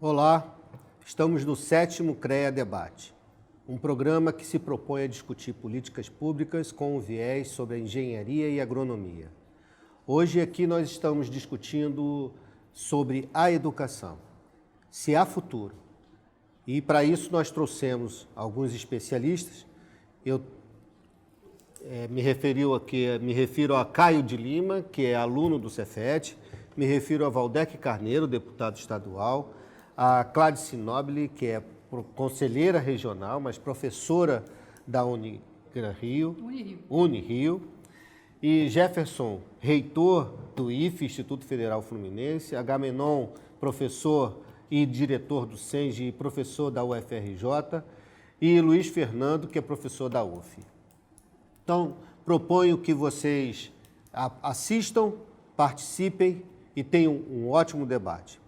Olá, estamos no 7º CREA Debate, um programa que se propõe a discutir políticas públicas com um viés sobre a engenharia e agronomia. Hoje aqui nós estamos discutindo sobre a educação, se há futuro. E para isso nós trouxemos alguns especialistas. Eu me refiro a Caio de Lima, que é aluno do Cefet, me refiro a Valdec Carneiro, deputado estadual, a Clarice Nobile, que é conselheira regional, mas professora da Unirio, e Jefferson, reitor do IFE, Instituto Federal Fluminense, Agamenon, professor e diretor do SENGE e professor da UFRJ, e Luiz Fernando, que é professor da UF. Então, proponho que vocês assistam, participem e tenham um ótimo debate.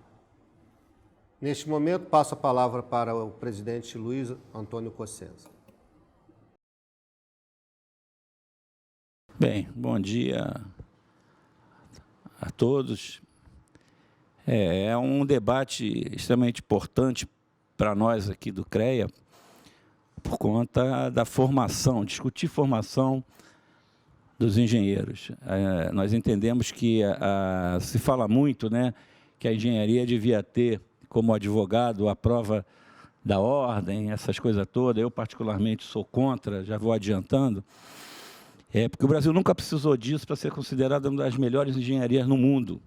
Neste momento, passo a palavra para o presidente Luiz Antônio Cossenza. Bem, bom dia a todos. É um debate extremamente importante para nós aqui do CREA, por conta da formação, discutir formação dos engenheiros. Nós entendemos que se fala muito, né, que a engenharia devia ter como advogado a prova da ordem, essas coisas todas. Eu, particularmente, sou contra, já vou adiantando, porque o Brasil nunca precisou disso para ser considerado uma das melhores engenharias no mundo.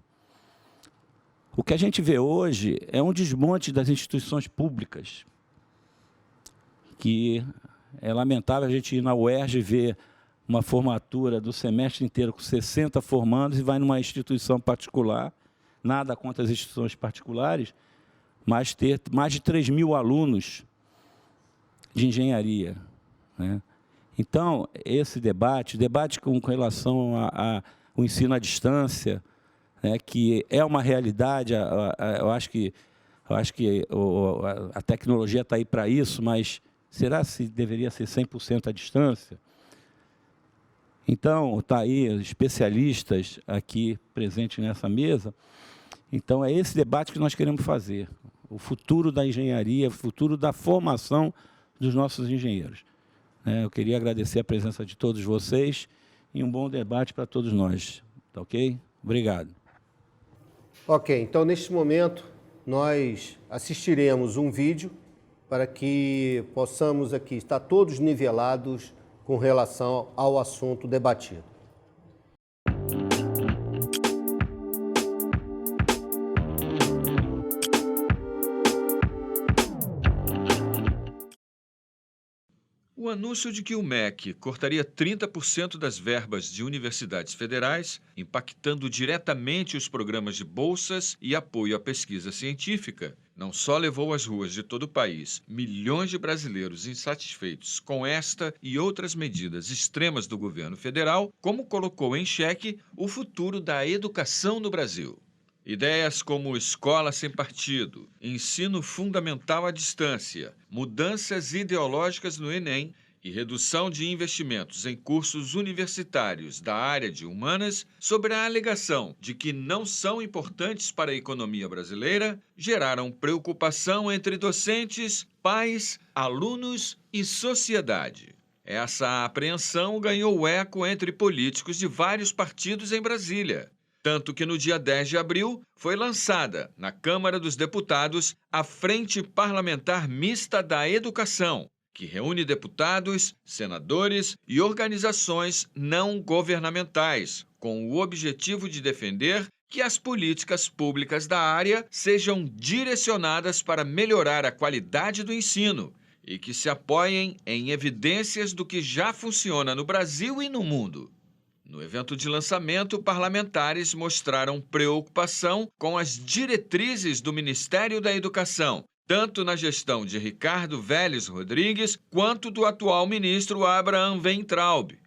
O que a gente vê hoje é um desmonte das instituições públicas, que é lamentável a gente ir na UERJ ver uma formatura do semestre inteiro com 60 formandos e vai numa instituição particular, nada contra as instituições particulares, mas ter mais de 3.000 alunos de engenharia, né? Então, esse debate com relação ao ensino à distância, né, que é uma realidade, eu acho que a tecnologia está aí para isso, mas será se deveria ser 100% à distância? Então, está aí especialistas aqui presentes nessa mesa. Então, é esse debate que nós queremos fazer. O futuro da engenharia, o futuro da formação dos nossos engenheiros. Eu queria agradecer a presença de todos vocês e um bom debate para todos nós. Tá ok? Obrigado. Ok, então, neste momento, nós assistiremos um vídeo para que possamos aqui estar todos nivelados com relação ao assunto debatido. O anúncio de que o MEC cortaria 30% das verbas de universidades federais, impactando diretamente os programas de bolsas e apoio à pesquisa científica, não só levou às ruas de todo o país milhões de brasileiros insatisfeitos com esta e outras medidas extremas do governo federal, como colocou em xeque o futuro da educação no Brasil. Ideias como escola sem partido, ensino fundamental à distância, mudanças ideológicas no Enem e redução de investimentos em cursos universitários da área de humanas, sob a alegação de que não são importantes para a economia brasileira, geraram preocupação entre docentes, pais, alunos e sociedade. Essa apreensão ganhou eco entre políticos de vários partidos em Brasília. Tanto que no dia 10 de abril foi lançada, na Câmara dos Deputados, a Frente Parlamentar Mista da Educação, que reúne deputados, senadores e organizações não governamentais, com o objetivo de defender que as políticas públicas da área sejam direcionadas para melhorar a qualidade do ensino e que se apoiem em evidências do que já funciona no Brasil e no mundo. No evento de lançamento, parlamentares mostraram preocupação com as diretrizes do Ministério da Educação, tanto na gestão de Ricardo Vélez Rodrigues, quanto do atual ministro Abraham Weintraub.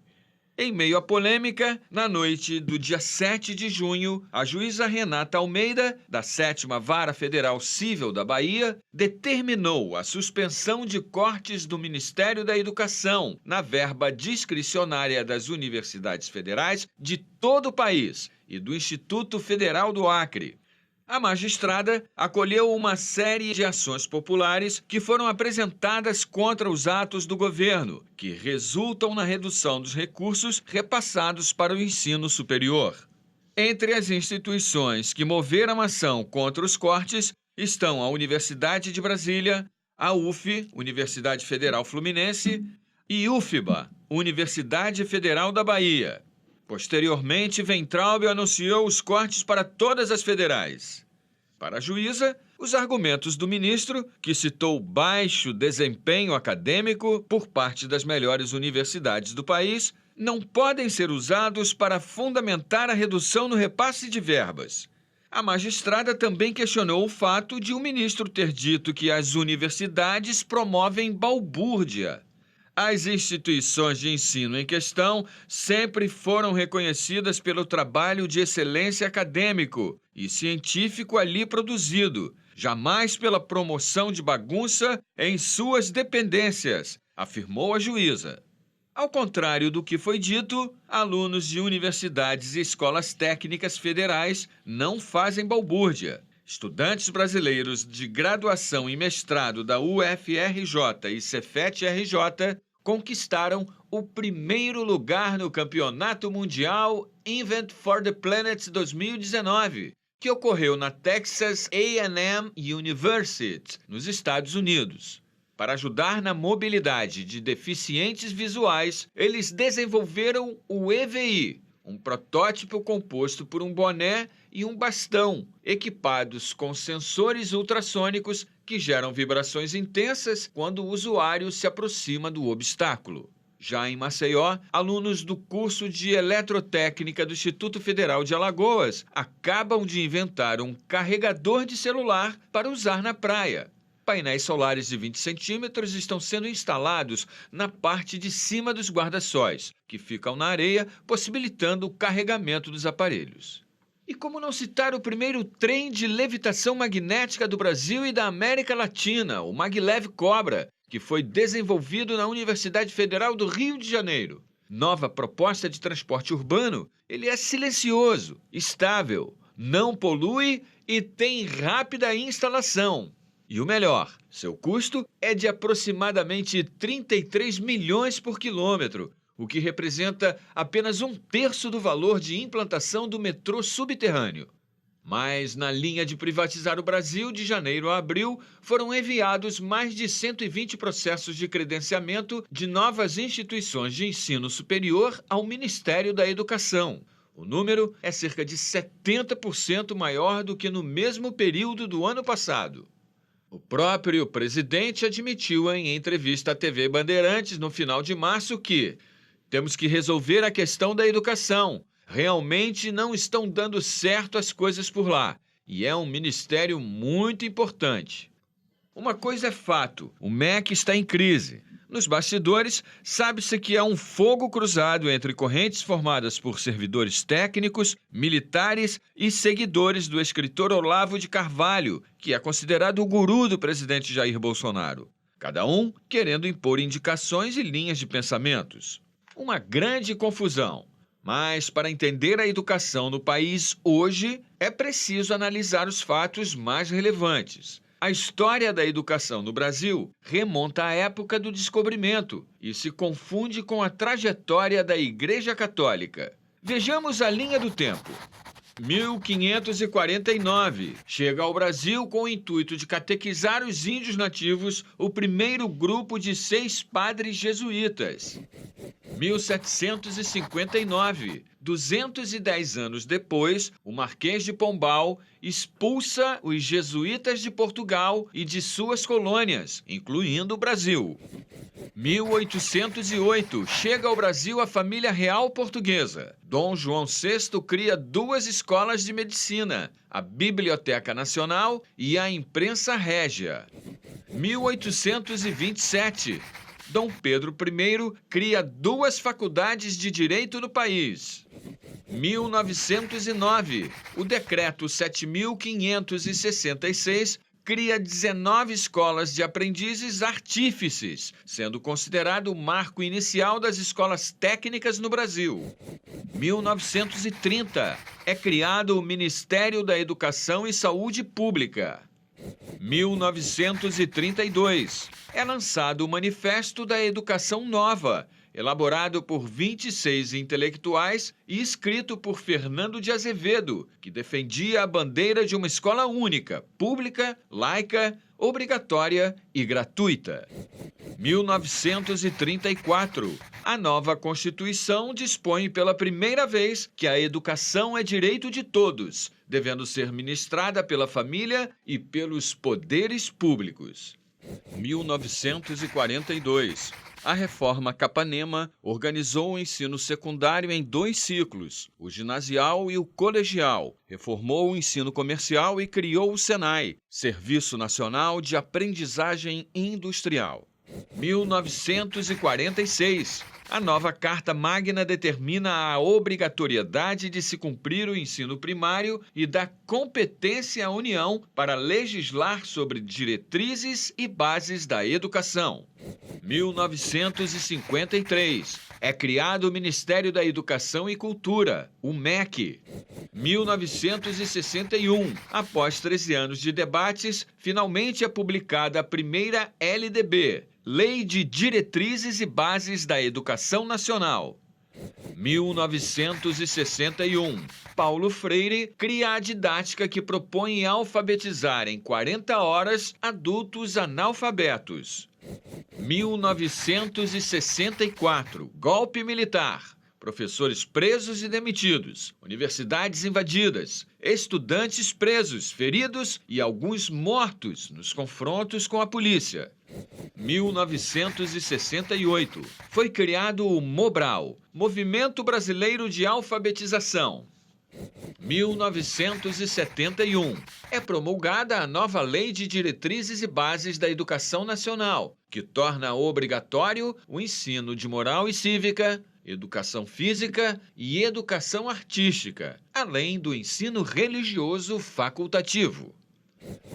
Em meio à polêmica, na noite do dia 7 de junho, a juíza Renata Almeida, da 7ª Vara Federal Cível da Bahia, determinou a suspensão de cortes do Ministério da Educação na verba discricionária das universidades federais de todo o país e do Instituto Federal do Acre. A magistrada acolheu uma série de ações populares que foram apresentadas contra os atos do governo, que resultam na redução dos recursos repassados para o ensino superior. Entre as instituições que moveram ação contra os cortes estão a Universidade de Brasília, a UF, Universidade Federal Fluminense, e UFBA, Universidade Federal da Bahia. Posteriormente, Weintraub anunciou os cortes para todas as federais. Para a juíza, os argumentos do ministro, que citou baixo desempenho acadêmico por parte das melhores universidades do país, não podem ser usados para fundamentar a redução no repasse de verbas. A magistrada também questionou o fato de o ministro ter dito que as universidades promovem balbúrdia. As instituições de ensino em questão sempre foram reconhecidas pelo trabalho de excelência acadêmico e científico ali produzido, jamais pela promoção de bagunça em suas dependências, afirmou a juíza. Ao contrário do que foi dito, alunos de universidades e escolas técnicas federais não fazem balbúrdia. Estudantes brasileiros de graduação e mestrado da UFRJ e Cefet-RJ conquistaram o primeiro lugar no Campeonato Mundial Invent for the Planet 2019, que ocorreu na Texas A&M University, nos Estados Unidos. Para ajudar na mobilidade de deficientes visuais, eles desenvolveram o EVI, um protótipo composto por um boné e um bastão, equipados com sensores ultrassônicos que geram vibrações intensas quando o usuário se aproxima do obstáculo. Já em Maceió, alunos do curso de Eletrotécnica do Instituto Federal de Alagoas acabam de inventar um carregador de celular para usar na praia. Painéis solares de 20 centímetros estão sendo instalados na parte de cima dos guarda-sóis, que ficam na areia, possibilitando o carregamento dos aparelhos. E como não citar o primeiro trem de levitação magnética do Brasil e da América Latina, o Maglev Cobra, que foi desenvolvido na Universidade Federal do Rio de Janeiro. Nova proposta de transporte urbano, ele é silencioso, estável, não polui e tem rápida instalação. E o melhor, seu custo é de aproximadamente 33 milhões por quilômetro, o que representa apenas 1/3 do valor de implantação do metrô subterrâneo. Mas na linha de privatizar o Brasil, de janeiro a abril, foram enviados mais de 120 processos de credenciamento de novas instituições de ensino superior ao Ministério da Educação. O número é cerca de 70% maior do que no mesmo período do ano passado. O próprio presidente admitiu em entrevista à TV Bandeirantes no final de março que temos que resolver a questão da educação. Realmente não estão dando certo as coisas por lá. E é um ministério muito importante. Uma coisa é fato, o MEC está em crise. Nos bastidores, sabe-se que há um fogo cruzado entre correntes formadas por servidores técnicos, militares e seguidores do escritor Olavo de Carvalho, que é considerado o guru do presidente Jair Bolsonaro. Cada um querendo impor indicações e linhas de pensamentos. Uma grande confusão. Mas, para entender a educação no país hoje, é preciso analisar os fatos mais relevantes. A história da educação no Brasil remonta à época do Descobrimento e se confunde com a trajetória da Igreja Católica. Vejamos a linha do tempo. 1549. Chega ao Brasil com o intuito de catequizar os índios nativos o primeiro grupo de 6 padres jesuítas. 1759. 210 anos depois, o Marquês de Pombal expulsa os jesuítas de Portugal e de suas colônias, incluindo o Brasil. 1808. Chega ao Brasil a família real portuguesa. Dom João VI cria 2 escolas de medicina, a Biblioteca Nacional e a Imprensa Régia. 1827. Dom Pedro I cria 2 faculdades de direito no país. 1909. O Decreto 7.566 cria 19 escolas de aprendizes artífices, sendo considerado o marco inicial das escolas técnicas no Brasil. 1930, é criado o Ministério da Educação e Saúde Pública. 1932, é lançado o Manifesto da Educação Nova, elaborado por 26 intelectuais e escrito por Fernando de Azevedo, que defendia a bandeira de uma escola única, pública, laica, obrigatória e gratuita. 1934, a nova Constituição dispõe pela primeira vez que a educação é direito de todos, devendo ser ministrada pela família e pelos poderes públicos. 1942, a Reforma Capanema organizou o ensino secundário em 2 ciclos, o ginasial e o colegial, reformou o ensino comercial e criou o SENAI, Serviço Nacional de Aprendizagem Industrial. 1946, a nova Carta Magna determina a obrigatoriedade de se cumprir o ensino primário e dá competência à União para legislar sobre diretrizes e bases da educação. 1953, é criado o Ministério da Educação e Cultura, o MEC. 1961, após 13 anos de debates, finalmente é publicada a primeira LDB, Lei de Diretrizes e Bases da Educação Nacional. 1961, Paulo Freire cria a didática que propõe alfabetizar em 40 horas adultos analfabetos. 1964, golpe militar. Professores presos e demitidos, universidades invadidas, estudantes presos, feridos e alguns mortos nos confrontos com a polícia. 1968, foi criado o Mobral, Movimento Brasileiro de Alfabetização. 1971, é promulgada a nova Lei de Diretrizes e Bases da Educação Nacional, que torna obrigatório o ensino de moral e cívica, educação física e educação artística, além do ensino religioso facultativo.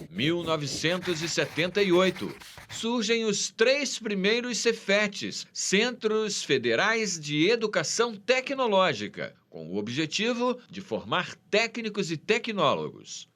1978, surgem os 3 primeiros Cefetes, Centros Federais de Educação Tecnológica, com o objetivo de formar técnicos e tecnólogos.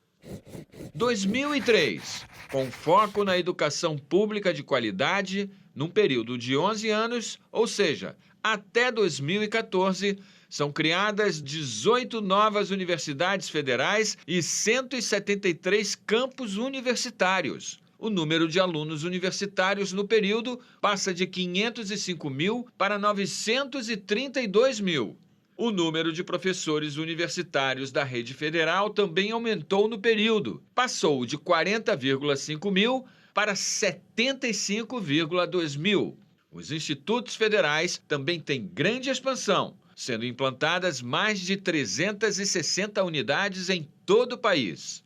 2003, com foco na educação pública de qualidade, num período de 11 anos, ou seja, até 2014, são criadas 18 novas universidades federais e 173 campos universitários. O número de alunos universitários no período passa de 505 mil para 932 mil. O número de professores universitários da rede federal também aumentou no período. Passou de 40,5 mil para 75,2 mil. Os institutos federais também têm grande expansão, sendo implantadas mais de 360 unidades em todo o país.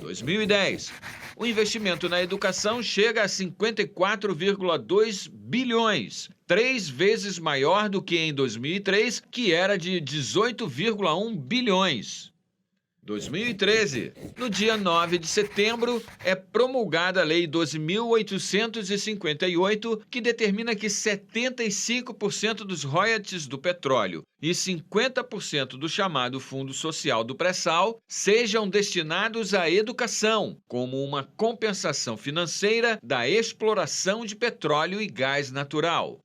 2010, o investimento na educação chega a 54,2 bilhões, 3 vezes maior do que em 2003, que era de 18,1 bilhões. 2013, no dia 9 de setembro, é promulgada a Lei 12.858, que determina que 75% dos royalties do petróleo e 50% do chamado Fundo Social do Pré-Sal sejam destinados à educação, como uma compensação financeira da exploração de petróleo e gás natural.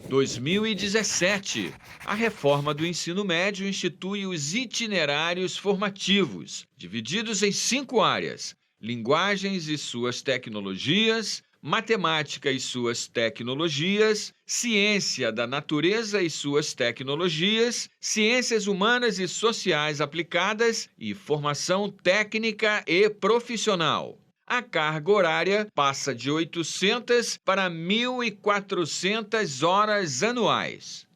2017, a reforma do ensino médio institui os itinerários formativos, divididos em 5 áreas: linguagens e suas tecnologias, matemática e suas tecnologias, ciência da natureza e suas tecnologias, ciências humanas e sociais aplicadas e formação técnica e profissional. A carga horária passa de 800 para 1.400 horas anuais.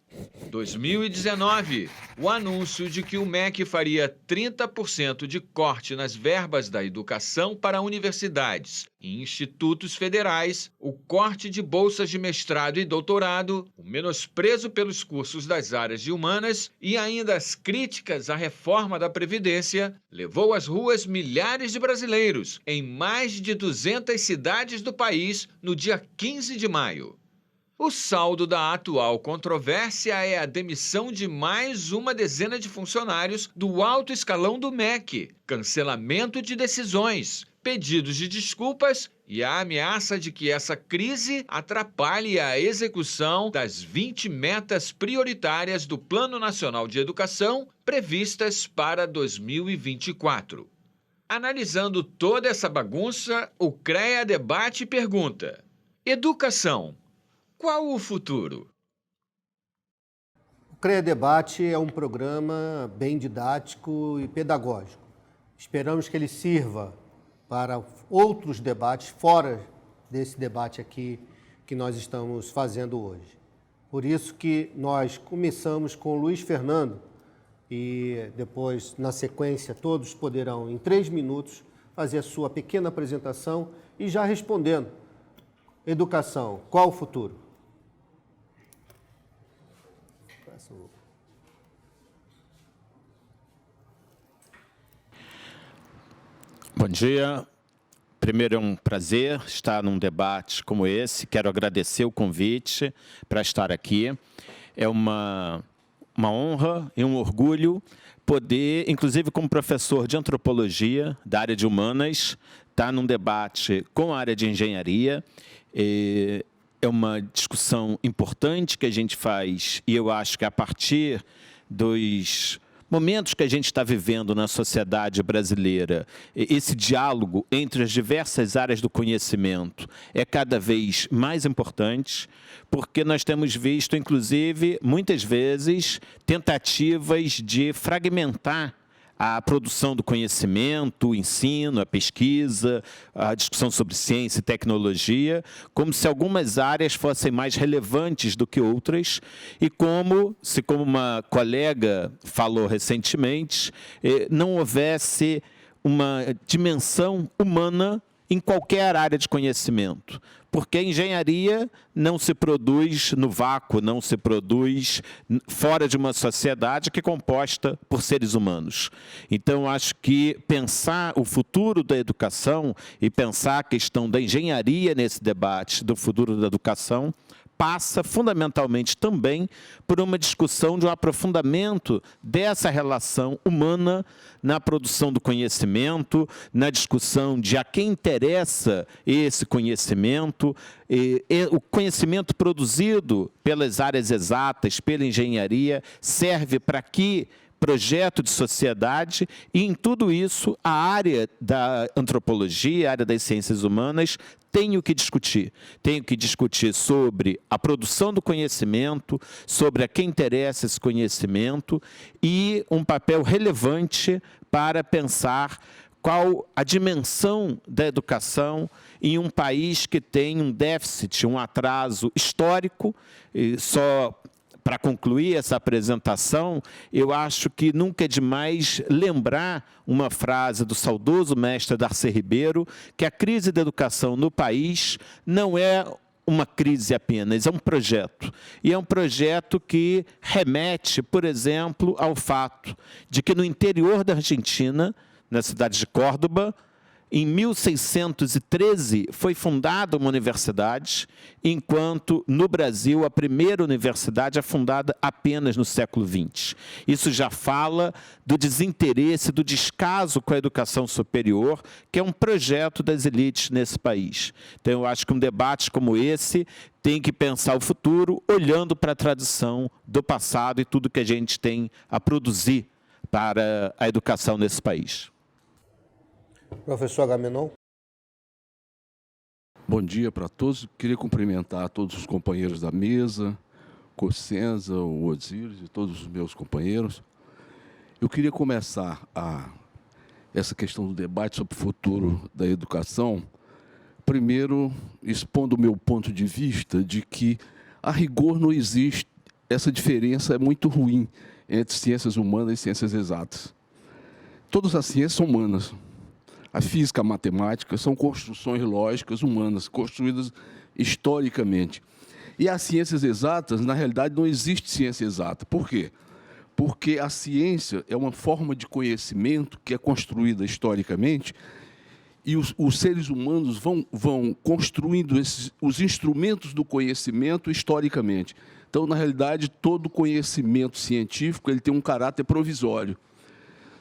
2019, o anúncio de que o MEC faria 30% de corte nas verbas da educação para universidades e institutos federais, o corte de bolsas de mestrado e doutorado, o menosprezo pelos cursos das áreas de humanas e ainda as críticas à reforma da Previdência, levou às ruas milhares de brasileiros em mais de 200 cidades do país no dia 15 de maio. O saldo da atual controvérsia é a demissão de mais uma dezena de funcionários do alto escalão do MEC, cancelamento de decisões, pedidos de desculpas e a ameaça de que essa crise atrapalhe a execução das 20 metas prioritárias do Plano Nacional de Educação previstas para 2024. Analisando toda essa bagunça, o CREA Debate pergunta: educação, qual o futuro? O CREA Debate é um programa bem didático e pedagógico. Esperamos que ele sirva para outros debates fora desse debate aqui que nós estamos fazendo hoje. Por isso que nós começamos com o Luiz Fernando e depois, na sequência, todos poderão, em 3 minutos, fazer a sua pequena apresentação e já respondendo. Educação, qual o futuro? Bom dia. Primeiro, é um prazer estar num debate como esse. Quero agradecer o convite para estar aqui. É uma honra e um orgulho poder, inclusive como professor de antropologia da área de humanas, estar num debate com a área de engenharia. É uma discussão importante que a gente faz, e eu acho que a partir dos momentos que a gente está vivendo na sociedade brasileira, esse diálogo entre as diversas áreas do conhecimento é cada vez mais importante, porque nós temos visto, inclusive, muitas vezes, tentativas de fragmentar a produção do conhecimento, o ensino, a pesquisa, a discussão sobre ciência e tecnologia, como se algumas áreas fossem mais relevantes do que outras e como uma colega falou recentemente, não houvesse uma dimensão humana em qualquer área de conhecimento. Porque a engenharia não se produz no vácuo, não se produz fora de uma sociedade que é composta por seres humanos. Então, acho que pensar o futuro da educação e pensar a questão da engenharia nesse debate do futuro da educação passa fundamentalmente também por uma discussão de um aprofundamento dessa relação humana na produção do conhecimento, na discussão de a quem interessa esse conhecimento, o conhecimento produzido pelas áreas exatas, pela engenharia, serve para que projeto de sociedade, e em tudo isso a área da antropologia, a área das ciências humanas, tenho que discutir sobre a produção do conhecimento, sobre a quem interessa esse conhecimento e um papel relevante para pensar qual a dimensão da educação em um país que tem um déficit, um atraso histórico. E só para concluir essa apresentação, eu acho que nunca é demais lembrar uma frase do saudoso mestre Darcy Ribeiro, que a crise da educação no país não é uma crise apenas, é um projeto. E é um projeto que remete, por exemplo, ao fato de que no interior da Argentina, na cidade de Córdoba, em 1613, foi fundada uma universidade, enquanto, no Brasil, a primeira universidade é fundada apenas no século XX. Isso já fala do desinteresse, do descaso com a educação superior, que é um projeto das elites nesse país. Então, eu acho que um debate como esse tem que pensar o futuro, olhando para a tradição do passado e tudo que a gente tem a produzir para a educação nesse país. Professor Agamenon. Bom dia para todos. Queria cumprimentar todos os companheiros da mesa, Cossenza, o Osiris e todos os meus companheiros. Eu queria começar essa questão do debate sobre o futuro da educação, primeiro expondo o meu ponto de vista de que, a rigor, não existe essa diferença é muito ruim entre ciências humanas e ciências exatas. Todas as ciências são humanas. A física, a matemática são construções lógicas humanas, construídas historicamente. E as ciências exatas, na realidade, não existe ciência exata. Por quê? Porque a ciência é uma forma de conhecimento que é construída historicamente e os seres humanos vão construindo os instrumentos do conhecimento historicamente. Então, na realidade, todo conhecimento científico ele tem um caráter provisório.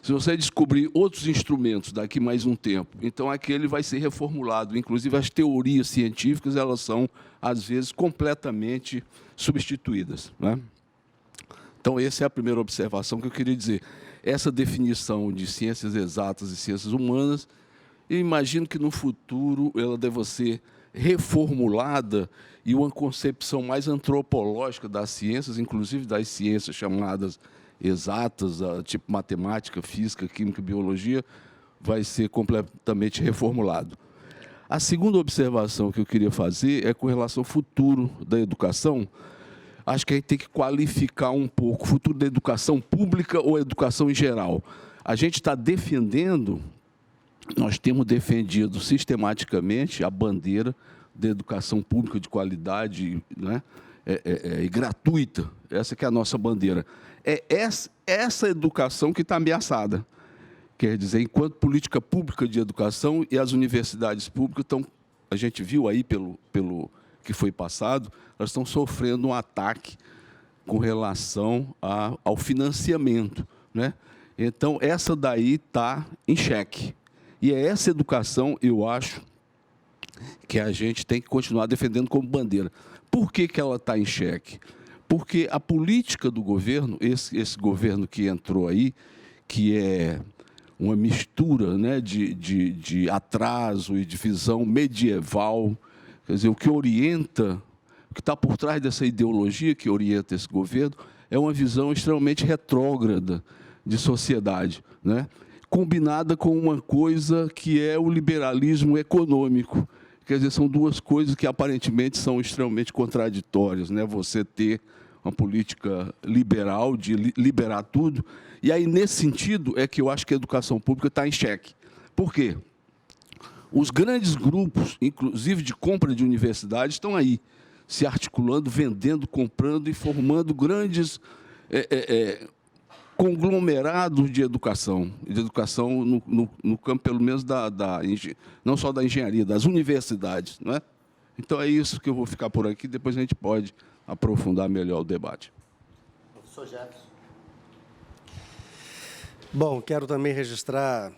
Se você descobrir outros instrumentos daqui mais um tempo, então aquele vai ser reformulado. Inclusive, as teorias científicas elas são, às vezes, completamente substituídas, né? Então, essa é a primeira observação que eu queria dizer. Essa definição de ciências exatas e ciências humanas, eu imagino que, no futuro, ela deva ser reformulada e uma concepção mais antropológica das ciências, inclusive das ciências chamadas exatas, tipo matemática, física, química e biologia, vai ser completamente reformulado. A segunda observação que eu queria fazer é com relação ao futuro da educação. Acho que a gente tem que qualificar um pouco o futuro da educação pública ou a educação em geral. A gente está defendendo, nós temos defendido sistematicamente a bandeira da educação pública de qualidade, né, e gratuita. Essa que é a nossa bandeira. É essa educação que está ameaçada. Quer dizer, enquanto política pública de educação e as universidades públicas estão, a gente viu aí pelo que foi passado, elas estão sofrendo um ataque com relação ao financiamento, né? Então, essa daí está em xeque. E é essa educação, eu acho, que a gente tem que continuar defendendo como bandeira. Por que ela está em xeque? Porque a política do governo, esse governo que entrou aí, que é uma mistura, né, de atraso e de visão medieval, quer dizer, o que orienta, o que está por trás dessa ideologia que orienta esse governo, é uma visão extremamente retrógrada de sociedade, né, combinada com uma coisa que é o liberalismo econômico. Quer dizer, são duas coisas que aparentemente são extremamente contraditórias, né? Você ter uma política liberal de liberar tudo. E aí, nesse sentido, é que eu acho que a educação pública está em xeque. Por quê? Os grandes grupos, inclusive de compra de universidades, estão aí, se articulando, vendendo, comprando e formando grandes conglomerados de educação no campo, pelo menos, não só da engenharia, das universidades, não é? Então, é isso que eu vou ficar por aqui, depois a gente pode aprofundar melhor o debate. Professor Jefferson. Bom, quero também registrar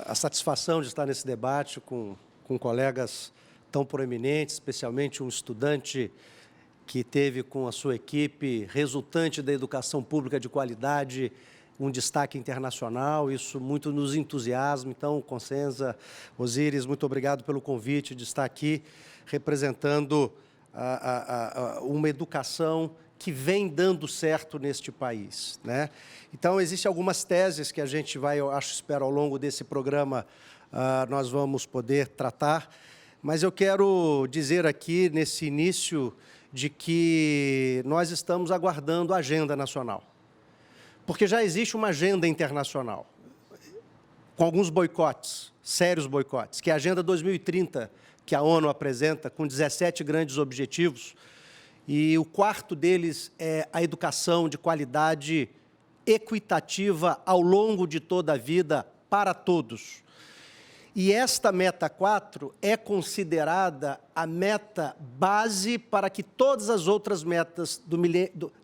a satisfação de estar nesse debate com colegas tão proeminentes, especialmente um estudante que teve com a sua equipe, resultante da educação pública de qualidade, um destaque internacional. Isso muito nos entusiasma. Então, Consenza, Osíris, muito obrigado pelo convite de estar aqui representando uma educação que vem dando certo neste país, né? Então, existem algumas teses que a gente vai, eu acho, espero, ao longo desse programa, nós vamos poder tratar, mas eu quero dizer aqui, nesse início, de que nós estamos aguardando a agenda nacional, porque já existe uma agenda internacional, com alguns boicotes, sérios boicotes, que é a Agenda 2030, que a ONU apresenta, com 17 grandes objetivos, e o quarto deles é a educação de qualidade equitativa ao longo de toda a vida para todos. E esta meta 4 é considerada a meta base para que todas as outras metas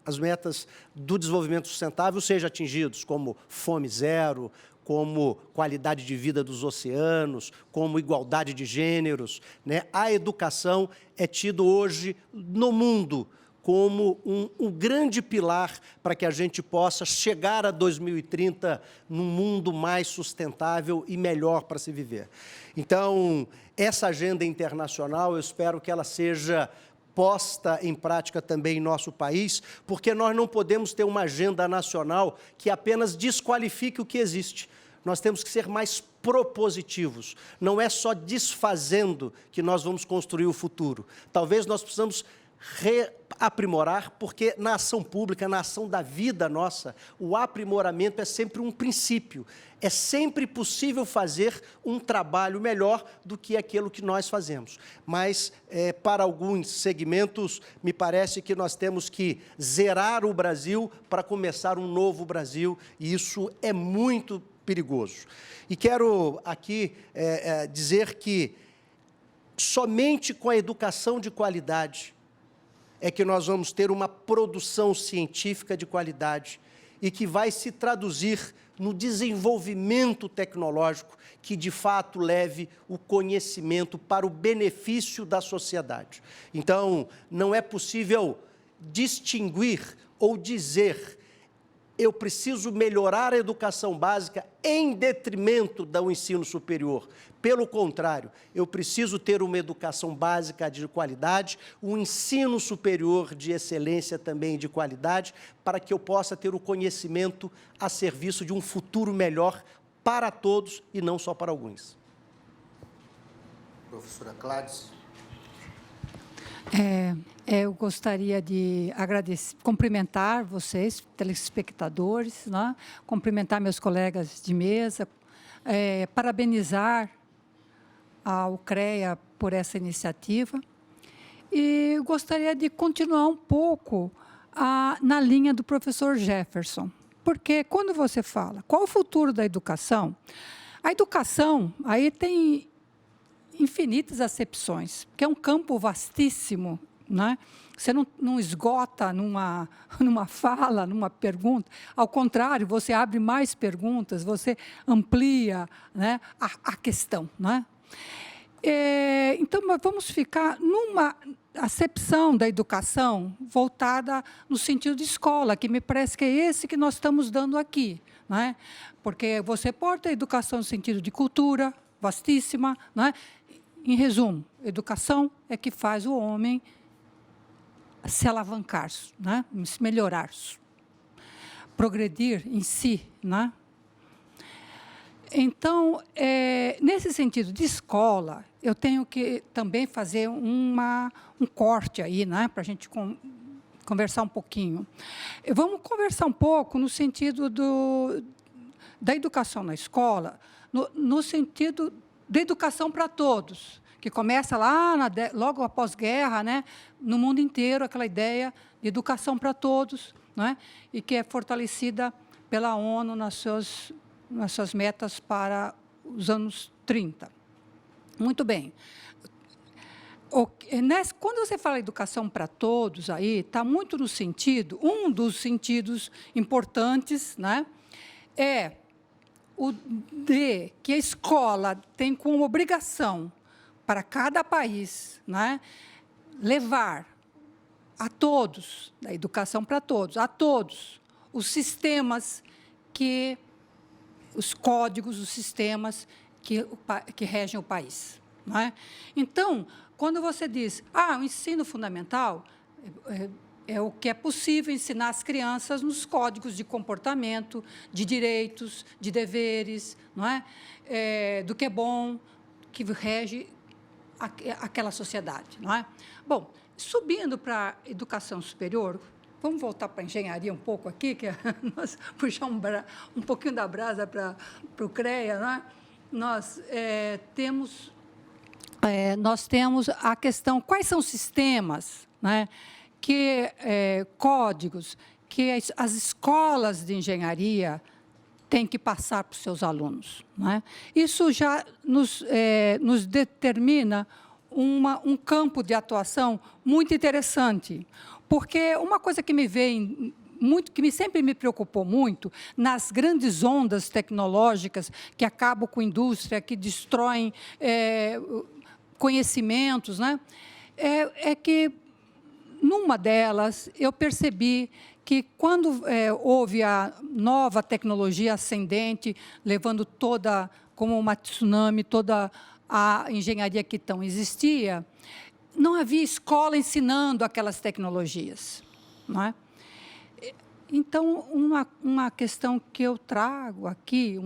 as metas do desenvolvimento sustentável sejam atingidas, como fome zero, como qualidade de vida dos oceanos, como igualdade de gêneros, né? A educação é tido hoje no mundo como um grande pilar para que a gente possa chegar a 2030 num mundo mais sustentável e melhor para se viver. Então, essa agenda internacional, eu espero que ela seja posta em prática também em nosso país, porque nós não podemos ter uma agenda nacional que apenas desqualifique o que existe. Nós temos que ser mais propositivos. Não é só desfazendo que nós vamos construir o futuro. Talvez nós precisamos reaprimorar, porque na ação pública, na ação da vida nossa, o aprimoramento é sempre um princípio. É sempre possível fazer um trabalho melhor do que aquilo que nós fazemos. Mas, para alguns segmentos, me parece que nós temos que zerar o Brasil para começar um novo Brasil, e isso é muito perigoso. E quero aqui dizer que somente com a educação de qualidade é que nós vamos ter uma produção científica de qualidade e que vai se traduzir no desenvolvimento tecnológico que, de fato, leve o conhecimento para o benefício da sociedade. Então, não é possível distinguir ou dizer: eu preciso melhorar a educação básica em detrimento do ensino superior. Pelo contrário, eu preciso ter uma educação básica de qualidade, um ensino superior de excelência também de qualidade, para que eu possa ter o conhecimento a serviço de um futuro melhor para todos e não só para alguns. Professora Cláudia. Eu gostaria de cumprimentar vocês, telespectadores, né? Cumprimentar meus colegas de mesa, parabenizar ao CREA por essa iniciativa e gostaria de continuar um pouco na linha do professor Jefferson, porque quando você fala qual o futuro da educação, a educação aí tem infinitas acepções, que é um campo vastíssimo, né? Você não esgota numa fala, numa pergunta. Ao contrário, você abre mais perguntas, você amplia, né, a questão. Né? Então, vamos ficar numa acepção da educação voltada no sentido de escola, que me parece que é esse que nós estamos dando aqui. Né? Porque você pode ter educação no sentido de cultura, vastíssima. Né? Em resumo, educação é que faz o homem se alavancar, né? Se melhorar, progredir em si. Né? Então, nesse sentido de escola, eu tenho que também fazer um corte aí, né? Para a gente conversar um pouquinho. Vamos conversar um pouco no sentido da educação na escola, no sentido da educação para todos, que começa lá logo após a guerra, né, no mundo inteiro, aquela ideia de educação para todos, né, e que é fortalecida pela ONU nas suas metas para os anos 30. Muito bem. Quando você fala educação para todos, aí está muito no sentido, um dos sentidos importantes, né, é o de que a escola tem como obrigação para cada país, né, levar a todos, a educação para todos, a todos, os sistemas os códigos, os sistemas que regem o país. Né? Então, quando você diz, o ensino fundamental é o que é possível ensinar as crianças nos códigos de comportamento, de direitos, de deveres, não é? Do que é bom, que rege aquela sociedade. Não é? Bom, subindo para a educação superior, vamos voltar para a engenharia um pouco aqui, que nós puxar um pouquinho da brasa para o CREA, não é? Nós temos a questão, quais são os sistemas, né, códigos que as escolas de engenharia têm que passar para os seus alunos. Né? Isso já nos determina um campo de atuação muito interessante, porque uma coisa que sempre me preocupou muito, nas grandes ondas tecnológicas que acabam com a indústria, que destroem conhecimentos, né? É que, numa delas, eu percebi que, quando houve a nova tecnologia ascendente, levando como uma tsunami, toda a engenharia que então existia, não havia escola ensinando aquelas tecnologias. Não é? Então, uma questão que eu trago aqui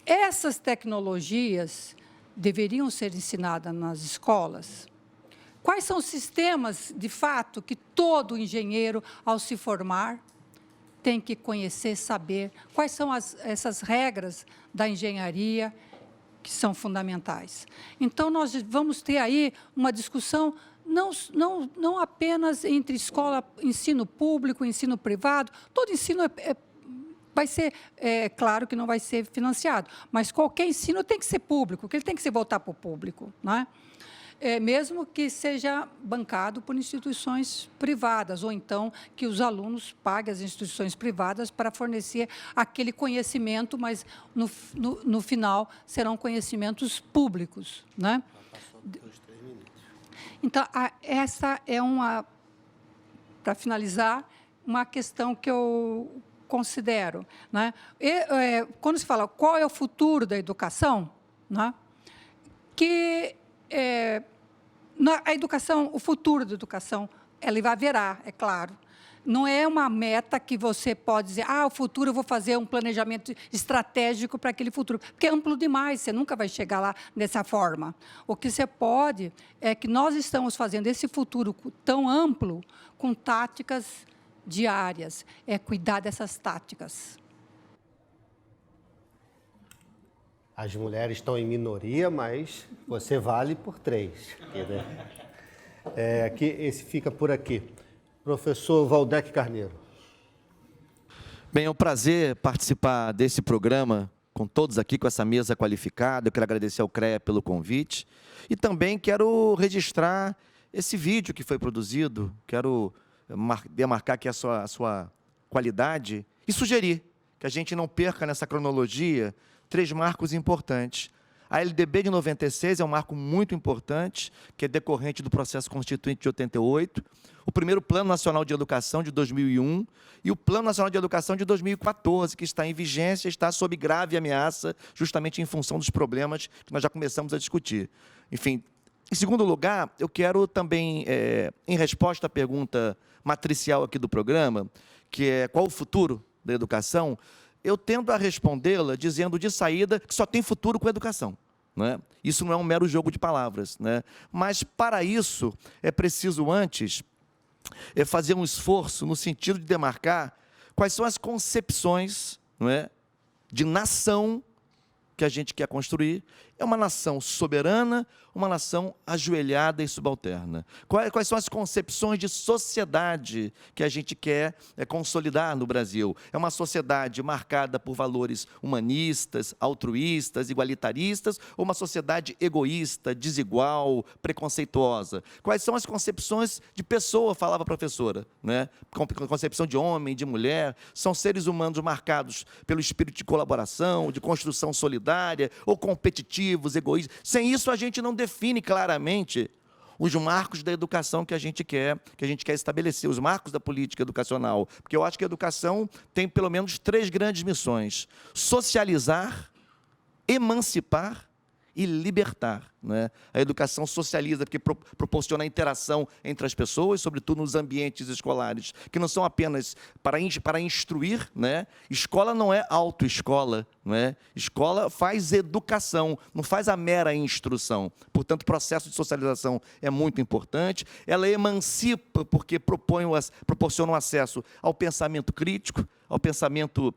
essas tecnologias deveriam ser ensinadas nas escolas Quais são os sistemas, de fato, que todo engenheiro, ao se formar, tem que conhecer, saber? Quais são essas regras da engenharia que são fundamentais? Então, nós vamos ter aí uma discussão não apenas entre escola, ensino público, ensino privado. Todo ensino vai ser, claro que não vai ser financiado, mas qualquer ensino tem que ser público, que ele tem que se voltar para o público, não é? Mesmo que seja bancado por instituições privadas, ou então que os alunos paguem as instituições privadas para fornecer aquele conhecimento, mas, no final, serão conhecimentos públicos, né? Então, essa é para finalizar, uma questão que eu considero, né? Quando se fala qual é o futuro da educação, né? A educação, o futuro da educação, ela haverá, é claro. Não é uma meta que você pode dizer, o futuro eu vou fazer um planejamento estratégico para aquele futuro, porque é amplo demais, você nunca vai chegar lá dessa forma. O que você pode é que nós estamos fazendo esse futuro tão amplo com táticas diárias, é cuidar dessas táticas. As mulheres estão em minoria, mas você vale por 3. Esse fica por aqui. Professor Valdec Carneiro. Bem, é um prazer participar desse programa com todos aqui, com essa mesa qualificada. Eu quero agradecer ao CREA pelo convite. E também quero registrar esse vídeo que foi produzido. Quero demarcar aqui a sua qualidade e sugerir que a gente não perca nessa cronologia 3 marcos importantes. A LDB de 96 é um marco muito importante, que é decorrente do processo constituinte de 88, o primeiro Plano Nacional de Educação de 2001 e o Plano Nacional de Educação de 2014, que está em vigência, está sob grave ameaça, justamente em função dos problemas que nós já começamos a discutir. Enfim, em segundo lugar, eu quero também, em resposta à pergunta matricial aqui do programa, que é qual o futuro da educação, eu tendo a respondê-la dizendo de saída que só tem futuro com a educação, né? Isso não é um mero jogo de palavras, né? Mas, para isso, é preciso, antes, fazer um esforço no sentido de demarcar quais são as concepções, não é, de nação que a gente quer construir. É uma nação soberana, uma nação ajoelhada e subalterna. Quais são as concepções de sociedade que a gente quer consolidar no Brasil? É uma sociedade marcada por valores humanistas, altruístas, igualitaristas, ou uma sociedade egoísta, desigual, preconceituosa? Quais são as concepções de pessoa, falava a professora, né? Concepção de homem, de mulher. São seres humanos marcados pelo espírito de colaboração, de construção solidária, ou competitivos, egoístas. Sem isso, a gente não define claramente os marcos da educação que a gente quer estabelecer, os marcos da política educacional. Porque eu acho que a educação tem pelo menos 3 grandes missões: socializar, emancipar e libertar, né? A educação socializa, porque proporciona a interação entre as pessoas, sobretudo nos ambientes escolares, que não são apenas para instruir, né? Escola não é autoescola, não é? Escola faz educação, não faz a mera instrução. Portanto, o processo de socialização é muito importante. Ela emancipa, porque proporciona um acesso ao pensamento crítico, ao pensamento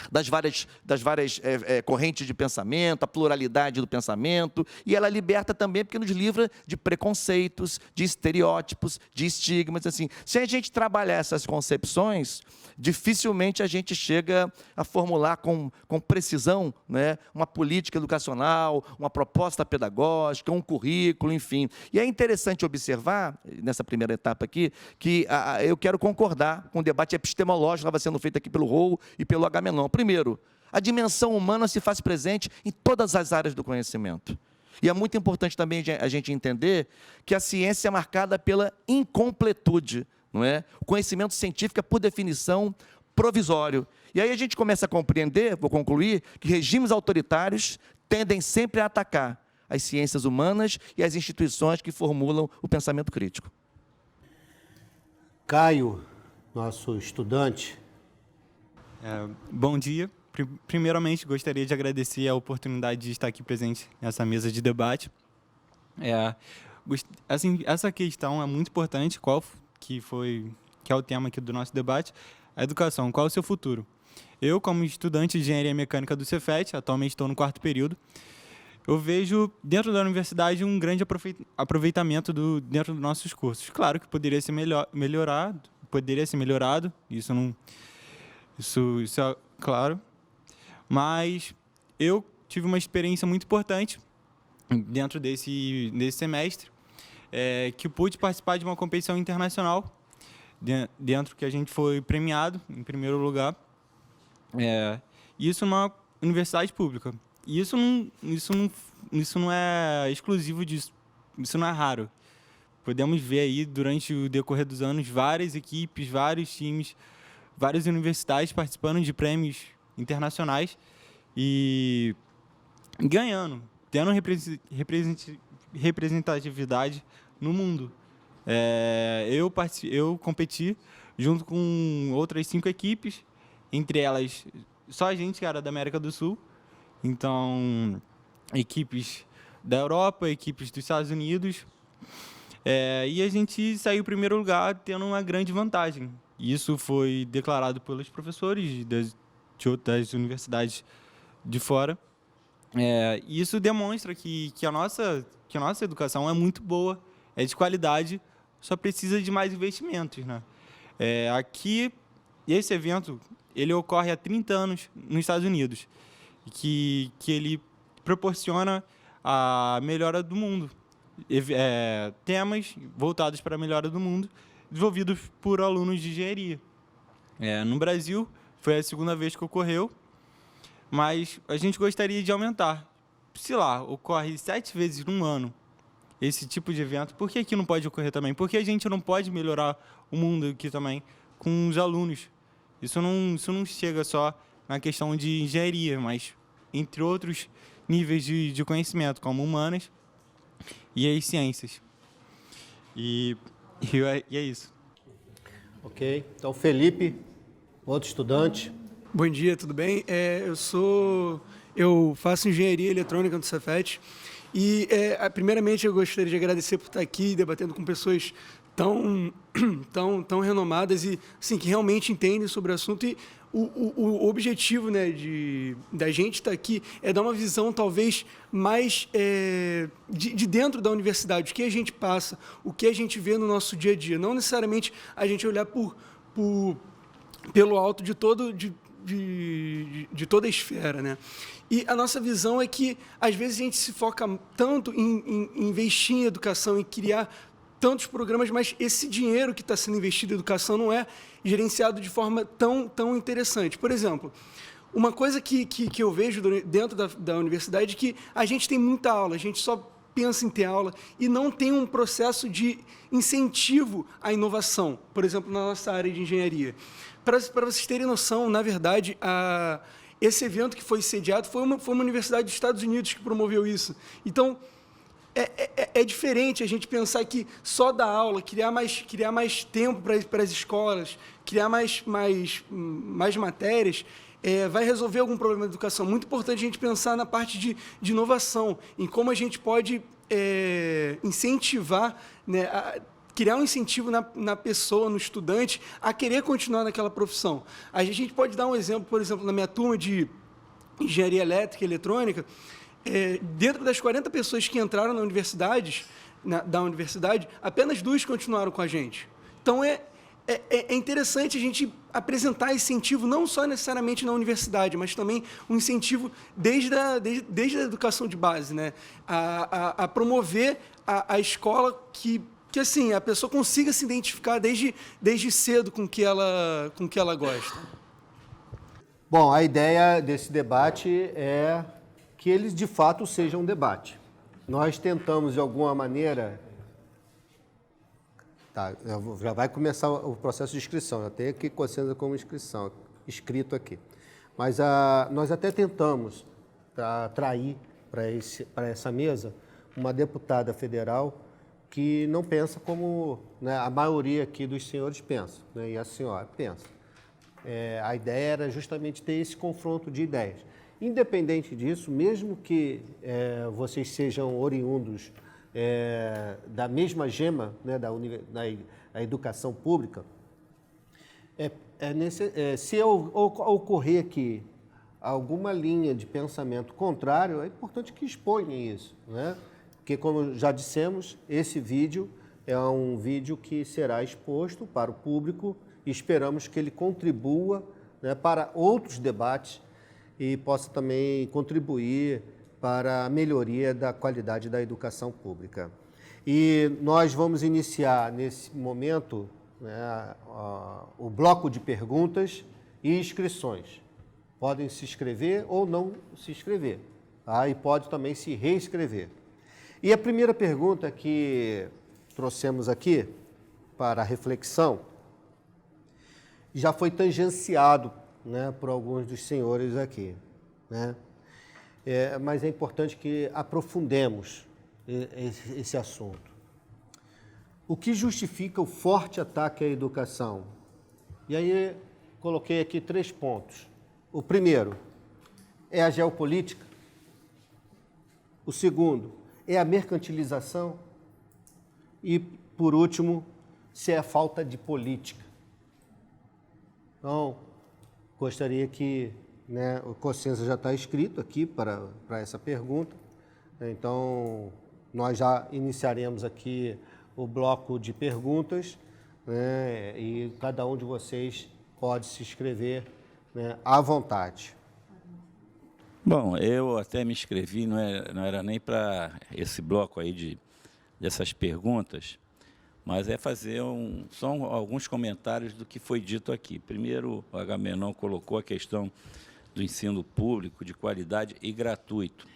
das várias correntes de pensamento, a pluralidade do pensamento, e ela liberta também porque nos livra de preconceitos, de estereótipos, de estigmas. Assim. Se a gente trabalhar essas concepções, dificilmente a gente chega a formular com precisão, né, uma política educacional, uma proposta pedagógica, um currículo, enfim. E é interessante observar, nessa primeira etapa aqui, que eu quero concordar com o debate epistemológico que estava sendo feito aqui pelo Roux e pelo Agamenon. Primeiro, a dimensão humana se faz presente em todas as áreas do conhecimento. E é muito importante também a gente entender que a ciência é marcada pela incompletude, não é? O conhecimento científico é, por definição, provisório. E aí a gente começa a compreender, vou concluir, que regimes autoritários tendem sempre a atacar as ciências humanas e as instituições que formulam o pensamento crítico. Caio, nosso estudante. Bom dia. Primeiramente, gostaria de agradecer a oportunidade de estar aqui presente nessa mesa de debate. assim, essa questão é muito importante, que é o tema aqui do nosso debate, a educação, qual é o seu futuro? Eu, como estudante de engenharia mecânica do Cefet, atualmente estou no 4º período, eu vejo dentro da universidade um grande aproveitamento dentro dos nossos cursos. Claro que poderia ser melhorado, isso é claro, mas eu tive uma experiência muito importante dentro desse semestre, que pude participar de uma competição internacional, dentro que a gente foi premiado em primeiro lugar, isso numa universidade pública. E isso não é exclusivo disso, isso não é raro. Podemos ver aí, durante o decorrer dos anos, várias equipes, vários times, várias universidades participando de prêmios internacionais e ganhando, tendo representatividade no mundo. Eu competi junto com outras 5 equipes, entre elas só a gente que era da América do Sul, então equipes da Europa, equipes dos Estados Unidos, e a gente saiu em primeiro lugar tendo uma grande vantagem. Isso foi declarado pelos professores das universidades de fora. Isso demonstra que a nossa educação é muito boa, é de qualidade, só precisa de mais investimentos, né? Aqui, esse evento ele ocorre há 30 anos nos Estados Unidos, que ele proporciona a melhora do mundo, temas voltados para a melhora do mundo, desenvolvidos por alunos de engenharia. No Brasil, foi a 2ª vez que ocorreu, mas a gente gostaria de aumentar. Se lá ocorre 7 vezes num ano esse tipo de evento, por que aqui não pode ocorrer também? Por que a gente não pode melhorar o mundo aqui também com os alunos? Isso não chega só na questão de engenharia, mas entre outros níveis de conhecimento, como humanas e as ciências. E é isso. Ok. Então, Felipe, outro estudante. Bom dia, tudo bem? Eu faço engenharia eletrônica no Cefet e, primeiramente, eu gostaria de agradecer por estar aqui debatendo com pessoas tão renomadas e assim, que realmente entendem sobre o assunto. E o objetivo, né, da gente estar aqui é dar uma visão talvez mais de dentro da universidade, o que a gente passa, o que a gente vê no nosso dia a dia. Não necessariamente a gente olhar pelo alto de toda a esfera, né? E a nossa visão é que, às vezes, a gente se foca tanto em investir em educação, em criar tantos programas, mas esse dinheiro que está sendo investido em educação não é gerenciado de forma tão interessante. Por exemplo, uma coisa que eu vejo dentro da universidade é que a gente tem muita aula, a gente só pensa em ter aula e não tem um processo de incentivo à inovação, por exemplo, na nossa área de engenharia. Para vocês terem noção, na verdade, esse evento que foi sediado foi uma universidade dos Estados Unidos que promoveu isso. Então, é diferente a gente pensar que só dar aula, criar mais tempo para as escolas, criar mais matérias, vai resolver algum problema da educação. Muito importante a gente pensar na parte de inovação, em como a gente pode incentivar, né, criar um incentivo na pessoa, no estudante, a querer continuar naquela profissão. A gente pode dar um exemplo, por exemplo, na minha turma de engenharia elétrica e eletrônica, dentro das 40 pessoas que entraram da universidade, apenas 2 continuaram com a gente. Então, é interessante a gente apresentar incentivo, não só necessariamente na universidade, mas também um incentivo desde a educação de base, né? A promover a escola que assim, a pessoa consiga se identificar desde cedo com o que ela gosta. Bom, a ideia desse debate é que eles, de fato, sejam um debate. Nós tentamos, de alguma maneira... Tá, já vai começar o processo de inscrição, já tem aqui Cosenza como inscrição, escrito aqui. Mas nós até tentamos atrair para essa mesa uma deputada federal que não pensa como, né, a maioria aqui dos senhores pensa, né, e a senhora pensa. A ideia era justamente ter esse confronto de ideias. Independente disso, mesmo que vocês sejam oriundos da mesma gema, né, da educação pública, se ocorrer aqui alguma linha de pensamento contrário, é importante que exponha isso, né? Porque, como já dissemos, esse vídeo é um vídeo que será exposto para o público e esperamos que ele contribua, né, para outros debates e possa também contribuir para a melhoria da qualidade da educação pública. E nós vamos iniciar, nesse momento, né, o bloco de perguntas e inscrições. Podem se inscrever ou não se inscrever, tá? E pode também se reescrever. E a primeira pergunta que trouxemos aqui para a reflexão já foi tangenciado, né, por alguns dos senhores aqui, né? Mas é importante que aprofundemos esse assunto. O que justifica o forte ataque à educação? E aí coloquei aqui 3 pontos. O primeiro é a geopolítica. O segundo é a mercantilização. E, por último, se é a falta de política. Então, gostaria que, né, o Cossenza já está escrito aqui para essa pergunta. Então, nós já iniciaremos aqui o bloco de perguntas, né, e cada um de vocês pode se inscrever, né, à vontade. Bom, eu até me inscrevi, não era nem para esse bloco aí dessas perguntas, mas é fazer só alguns comentários do que foi dito aqui. Primeiro, o Agamenon colocou a questão do ensino público, de qualidade e gratuito.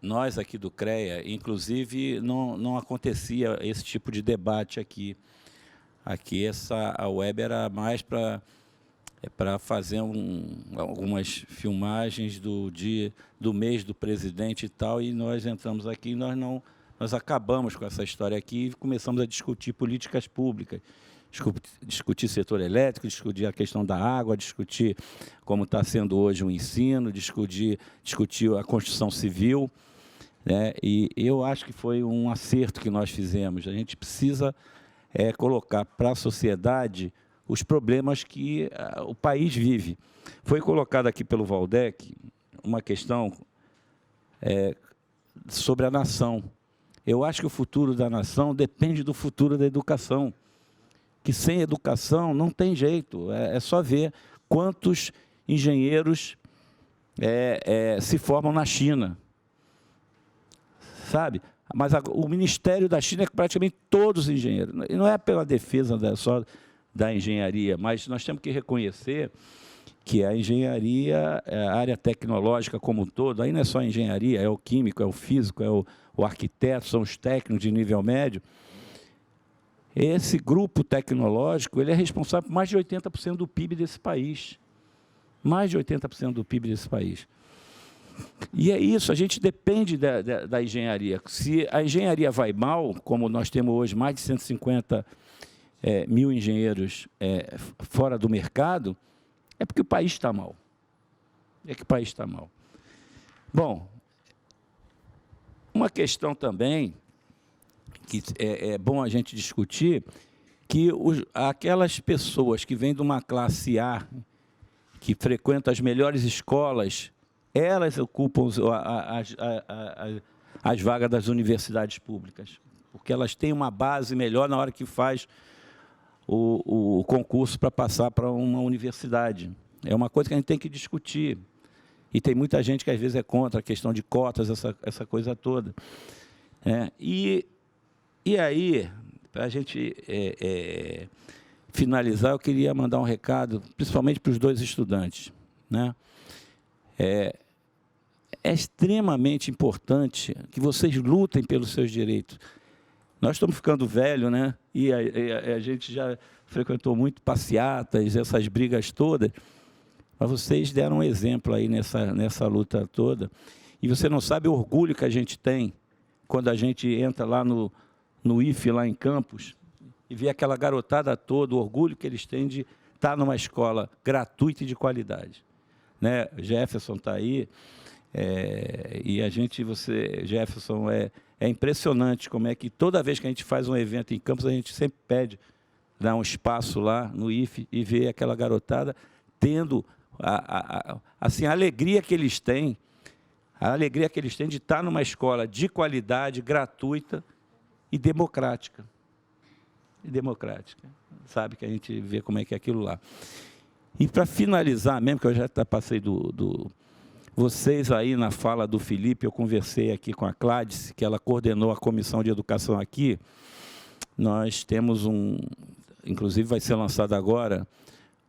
Nós aqui do CREA, inclusive, não acontecia esse tipo de debate aqui. Aqui a web era mais para fazer algumas filmagens do mês do presidente e tal, e nós entramos aqui e nós acabamos com essa história aqui e começamos a discutir políticas públicas, discutir setor elétrico, discutir a questão da água, discutir como está sendo hoje o ensino, discutir a Constituição Civil, né? E eu acho que foi um acerto que nós fizemos. A gente precisa colocar para a sociedade os problemas que o país vive. Foi colocado aqui pelo Valdec uma questão sobre a nação. Eu acho que o futuro da nação depende do futuro da educação, que sem educação não tem jeito. É só ver quantos engenheiros se formam na China, sabe? Mas o Ministério da China é praticamente todos engenheiros. E não é pela defesa só da engenharia, mas nós temos que reconhecer que a engenharia, a área tecnológica como um todo, aí não é só a engenharia, é o químico, é o físico, é o arquiteto, são os técnicos de nível médio. Esse grupo tecnológico, ele é responsável por mais de 80% do PIB desse país. Mais de 80% do PIB desse país. E é isso, a gente depende da engenharia. Se a engenharia vai mal, como nós temos hoje mais de 150 mil engenheiros fora do mercado, é porque o país está mal. É que o país está mal. Bom, uma questão também que é bom a gente discutir, que aquelas pessoas que vêm de uma classe A, que frequentam as melhores escolas, elas ocupam as vagas das universidades públicas, porque elas têm uma base melhor na hora que faz o concurso para passar para uma universidade. É uma coisa que a gente tem que discutir. E tem muita gente que, às vezes, é contra a questão de cotas, essa coisa toda. E aí, para a gente finalizar, eu queria mandar um recado, principalmente para os 2 estudantes, né? É extremamente importante que vocês lutem pelos seus direitos. Nós estamos ficando velhos, né? E a gente já frequentou muito passeatas, essas brigas todas, mas vocês deram um exemplo aí nessa luta toda. E você não sabe o orgulho que a gente tem quando a gente entra lá no IFE, lá em Campos, e vê aquela garotada toda, o orgulho que eles têm de estar numa escola gratuita e de qualidade, né? Jefferson está aí, e a gente, Jefferson é É impressionante como é que toda vez que a gente faz um evento em Campos, a gente sempre pede dar um espaço lá no IFE e ver aquela garotada tendo assim, a alegria que eles têm, de estar numa escola de qualidade, gratuita e democrática. Sabe, que a gente vê como é que é aquilo lá. E, para finalizar mesmo, que eu já passei vocês aí na fala do Felipe, eu conversei aqui com a Cládice, que ela coordenou a comissão de educação aqui. Nós temos inclusive vai ser lançado agora,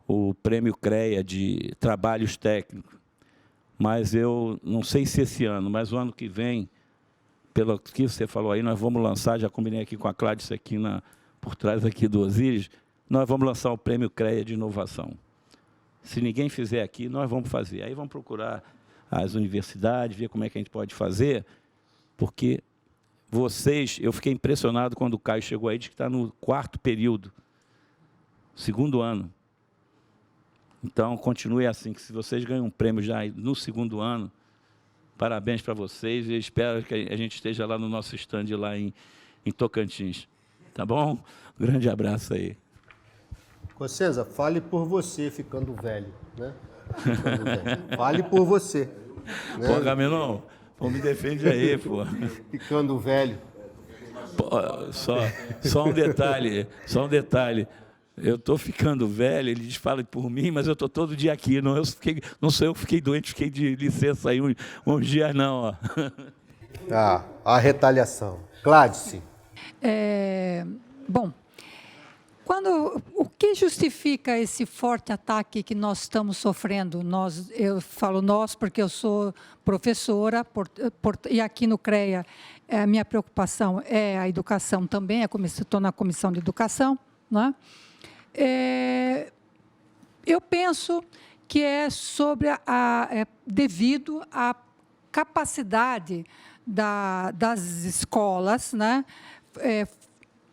o Prêmio CREA de Trabalhos Técnicos. Mas eu não sei se esse ano, mas o ano que vem, pelo que você falou aí, nós vamos lançar, já combinei aqui com a Cládice aqui por trás aqui do Osíris, nós vamos lançar o Prêmio CREA de Inovação. Se ninguém fizer aqui, nós vamos fazer. Aí vamos procurar as universidades, ver como é que a gente pode fazer, porque eu fiquei impressionado quando o Caio chegou aí, de que está no 4º período, 2º ano. Então, continue assim, que se vocês ganham um prêmio já no 2º ano, parabéns para vocês, e espero que a gente esteja lá no nosso stand lá em Tocantins. Tá bom? Um grande abraço aí. Cossenza, fale por você ficando velho, né? Fale por você. Né? Pô, Gamelão, me defende aí, pô. Ficando velho. Pô, só um detalhe. Eu estou ficando velho, ele fala por mim, mas eu estou todo dia aqui. Não sou eu que fiquei doente, fiquei de licença aí uns dias, não. Ó. A retaliação. Cládice. Bom, o que justifica esse forte ataque que nós estamos sofrendo? Eu falo nós porque eu sou professora, e aqui no CREA a minha preocupação é a educação também, estou na comissão de educação, né? Eu penso que é devido à capacidade das escolas, né,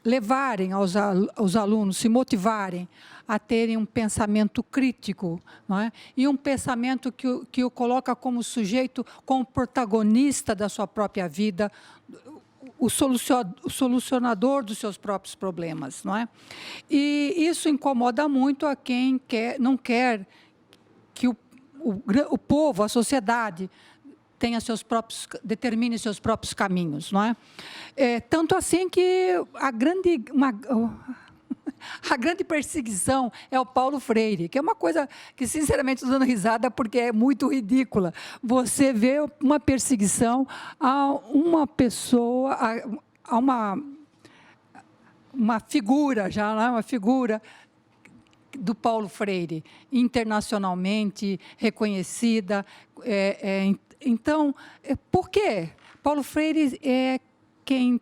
levarem os alunos, se motivarem a terem um pensamento crítico, não é? E um pensamento que o coloca como sujeito, como protagonista da sua própria vida, o solucionador dos seus próprios problemas, não é? E isso incomoda muito a quem não quer que o povo, a sociedade, determine seus próprios caminhos, não é? Tanto assim que a grande perseguição é o Paulo Freire, que é uma coisa que, sinceramente, estou dando risada porque é muito ridícula. Você vê uma perseguição a uma pessoa, a uma figura, uma figura do Paulo Freire, internacionalmente reconhecida. Então, por quê? Paulo Freire é quem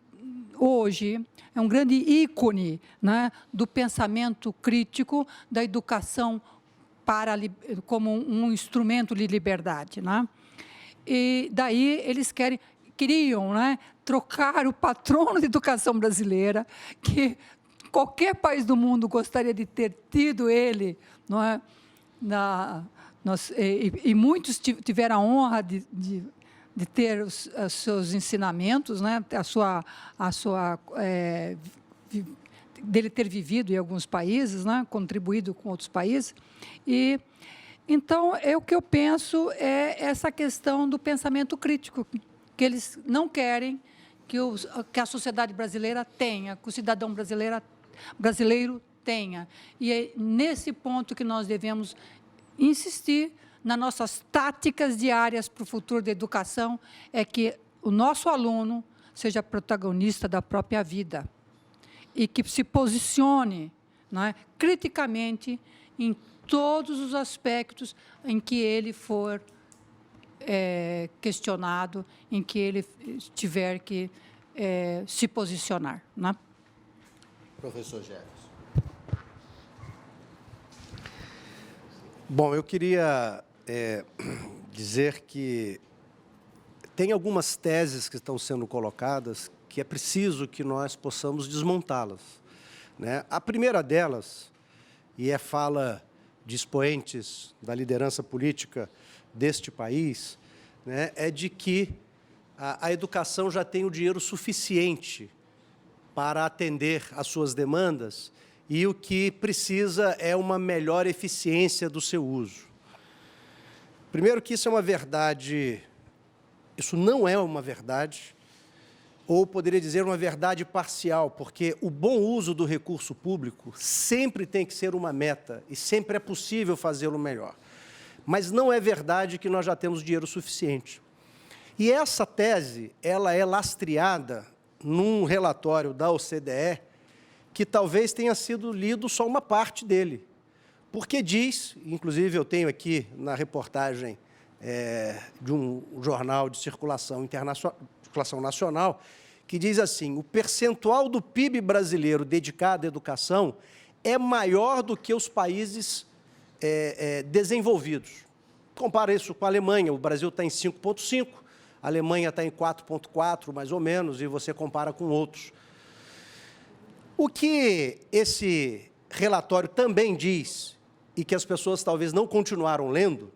hoje é um grande ícone, né, do pensamento crítico, da educação como um instrumento de liberdade, né? E daí eles queriam, né, trocar o patrono da educação brasileira, que qualquer país do mundo gostaria de ter tido ele, não é? E muitos tiveram a honra de ter os seus ensinamentos, né, dele ter vivido em alguns países, né, contribuído com outros países. E então o que eu penso é essa questão do pensamento crítico, que eles não querem que a sociedade brasileira tenha, que o cidadão brasileiro tenha. E é nesse ponto que nós devemos insistir nas nossas táticas diárias para o futuro da educação, é que o nosso aluno seja protagonista da própria vida e que se posicione, não é, criticamente em todos os aspectos em que ele for questionado, em que ele tiver que se posicionar, né? Professor Jefferson. Bom, eu queria dizer que tem algumas teses que estão sendo colocadas que é preciso que nós possamos desmontá-las, né? A primeira delas, e fala de expoentes da liderança política deste país, né, é de que a educação já tem o dinheiro suficiente para atender às suas demandas e o que precisa é uma melhor eficiência do seu uso. Primeiro que isso é uma verdade, isso não é uma verdade, ou poderia dizer uma verdade parcial, porque o bom uso do recurso público sempre tem que ser uma meta e sempre é possível fazê-lo melhor. Mas não é verdade que nós já temos dinheiro suficiente. E essa tese, ela é lastreada num relatório da OCDE, que talvez tenha sido lido só uma parte dele, porque diz, inclusive eu tenho aqui na reportagem de um jornal de circulação nacional, que diz assim, o percentual do PIB brasileiro dedicado à educação é maior do que os países desenvolvidos. Compara isso com a Alemanha, o Brasil está em 5,5%, a Alemanha está em 4,4%, mais ou menos, e você compara com outros. O que esse relatório também diz, e que as pessoas talvez não continuaram lendo,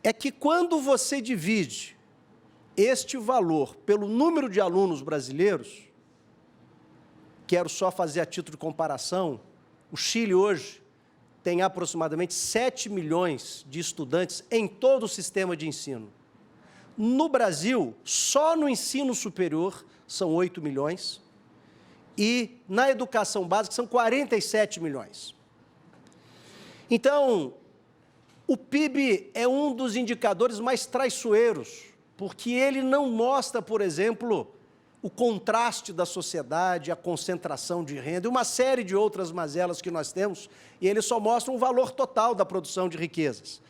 é que quando você divide este valor pelo número de alunos brasileiros, quero só fazer a título de comparação, o Chile hoje tem aproximadamente 7 milhões de estudantes em todo o sistema de ensino. No Brasil, só no ensino superior, são 8 milhões, e na educação básica são 47 milhões. Então, o PIB é um dos indicadores mais traiçoeiros, porque ele não mostra, por exemplo, o contraste da sociedade, a concentração de renda e uma série de outras mazelas que nós temos, e ele só mostra um valor total da produção de riquezas.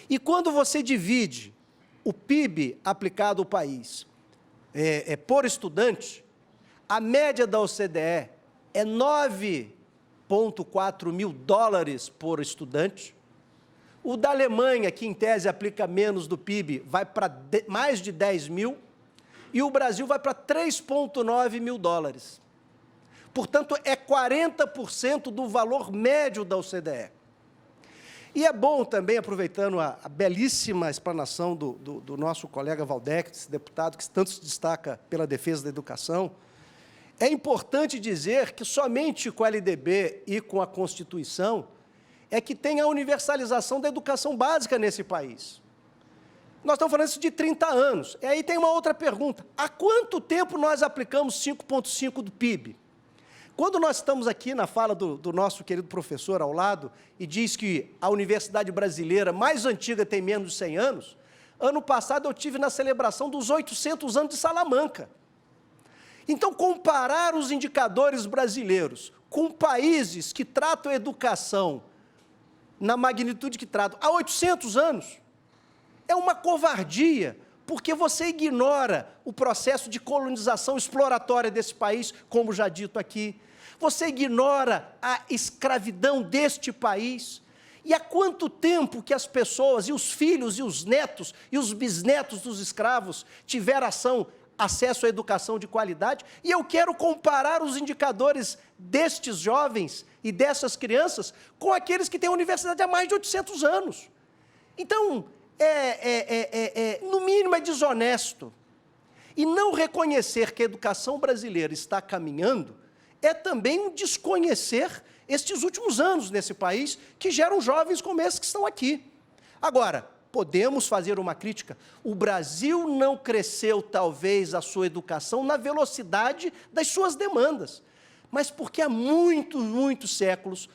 E quando você divide o PIB aplicado ao país por estudante, a média da OCDE é 9,4 mil dólares por estudante. O da Alemanha, que em tese aplica menos do PIB, vai para mais de 10 mil. E o Brasil vai para 3,9 mil dólares. Portanto, é 40% do valor médio da OCDE. E é bom também, aproveitando a belíssima explanação do nosso colega Valdec, esse deputado que tanto se destaca pela defesa da educação, é importante dizer que somente com a LDB e com a Constituição é que tem a universalização da educação básica nesse país. Nós estamos falando isso de 30 anos. E aí tem uma outra pergunta. Há quanto tempo nós aplicamos 5,5% do PIB? Quando nós estamos aqui na fala do nosso querido professor ao lado, e diz que a universidade brasileira mais antiga tem menos de 100 anos, ano passado eu tive na celebração dos 800 anos de Salamanca. Então, comparar os indicadores brasileiros com países que tratam a educação na magnitude que tratam há 800 anos, é uma covardia, porque você ignora o processo de colonização exploratória desse país, como já dito aqui. Você ignora a escravidão deste país. E há quanto tempo que as pessoas, e os filhos, e os netos, e os bisnetos dos escravos tiveram acesso à educação de qualidade? E eu quero comparar os indicadores destes jovens e dessas crianças com aqueles que têm a universidade há mais de 800 anos. Então, no mínimo, é desonesto. E não reconhecer que a educação brasileira está caminhando é também um desconhecer estes últimos anos nesse país, que geram jovens como esses que estão aqui. Agora, podemos fazer uma crítica. O Brasil não cresceu, talvez, a sua educação na velocidade das suas demandas, mas porque há muitos séculos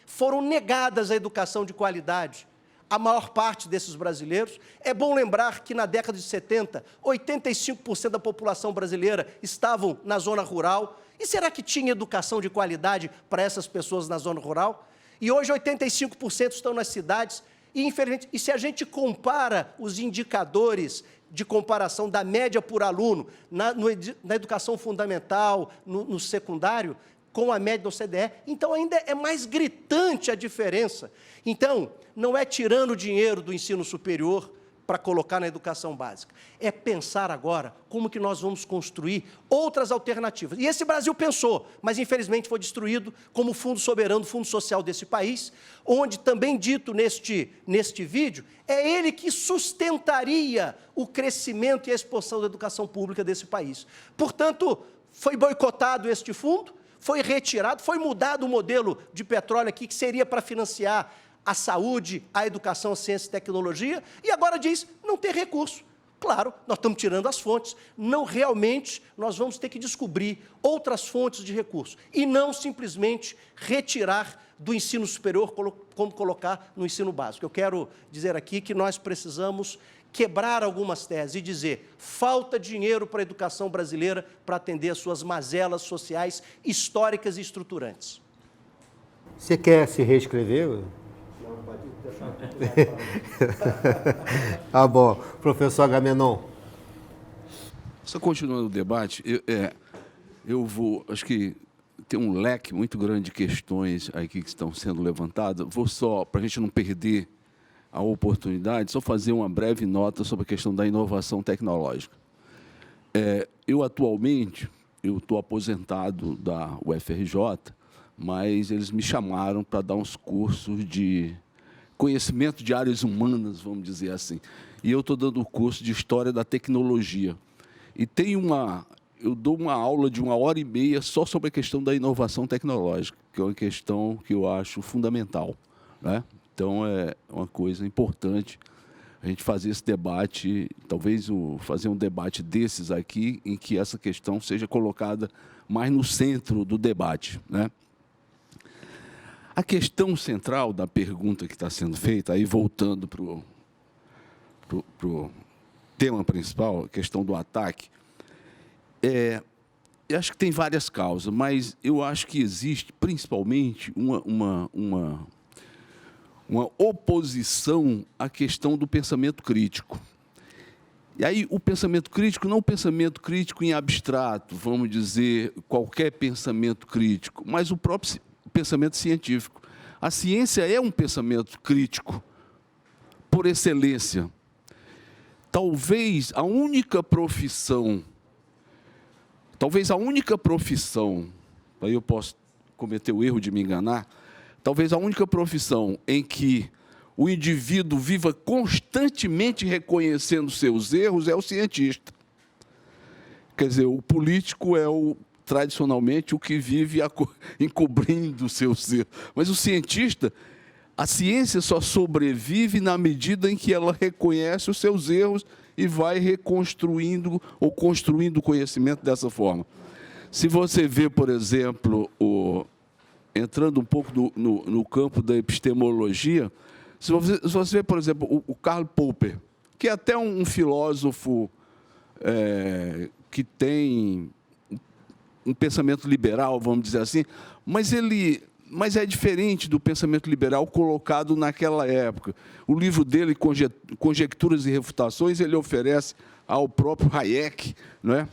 foram negadas a educação de qualidade. A maior parte desses brasileiros. É bom lembrar que, na década de 70, 85% da população brasileira estavam na zona rural. E será que tinha educação de qualidade para essas pessoas na zona rural? E hoje 85% estão nas cidades. E, infelizmente, se a gente compara os indicadores de comparação da média por aluno na educação fundamental, no secundário, com a média da OCDE, então ainda é mais gritante a diferença. Então, não é tirando dinheiro do ensino superior para colocar na educação básica. É pensar agora como que nós vamos construir outras alternativas. E esse Brasil pensou, mas infelizmente foi destruído como fundo soberano, fundo social desse país, onde também dito neste vídeo, é ele que sustentaria o crescimento e a expansão da educação pública desse país. Portanto, foi boicotado este fundo, foi retirado, foi mudado o modelo de petróleo aqui, que seria para financiar a saúde, a educação, a ciência e tecnologia, e agora diz, não tem recurso. Claro, nós estamos tirando as fontes, não realmente nós vamos ter que descobrir outras fontes de recursos, e não simplesmente retirar do ensino superior, como colocar no ensino básico. Eu quero dizer aqui que nós precisamos quebrar algumas teses e dizer, falta dinheiro para a educação brasileira para atender as suas mazelas sociais, históricas e estruturantes. Você quer se reescrever? Não, pode deixar. Tá bom. Professor Agamenon. Só continuando o debate, acho que tem um leque muito grande de questões aqui que estão sendo levantadas. Vou só, para a gente não perder a oportunidade, só fazer uma breve nota sobre a questão da inovação tecnológica. Eu, atualmente, estou aposentado da UFRJ, mas eles me chamaram para dar uns cursos de conhecimento de áreas humanas, vamos dizer assim. E eu estou dando o curso de História da Tecnologia. E eu dou uma aula de 1h30 só sobre a questão da inovação tecnológica, que é uma questão que eu acho fundamental, né? Então, é uma coisa importante a gente fazer esse debate, talvez fazer um debate desses aqui, em que essa questão seja colocada mais no centro do debate, né? A questão central da pergunta que está sendo feita, aí voltando para o tema principal, a questão do ataque, eu acho que tem várias causas, mas eu acho que existe, principalmente, uma oposição à questão do pensamento crítico. E aí, o pensamento crítico, não o pensamento crítico em abstrato, vamos dizer, qualquer pensamento crítico, mas o próprio pensamento científico. A ciência é um pensamento crítico, por excelência. Talvez a única profissão, aí eu posso cometer o erro de me enganar, talvez a única profissão em que o indivíduo viva constantemente reconhecendo seus erros é o cientista. Quer dizer, o político é tradicionalmente o que vive encobrindo seus erros. Mas o cientista, a ciência só sobrevive na medida em que ela reconhece os seus erros e vai reconstruindo ou construindo o conhecimento dessa forma. Se você vê, por exemplo, entrando um pouco no campo da epistemologia, se você vê, por exemplo, o Karl Popper, que é até um filósofo que tem um pensamento liberal, vamos dizer assim, mas é diferente do pensamento liberal colocado naquela época. O livro dele, Conjecturas e Refutações, ele oferece ao próprio Hayek, não é?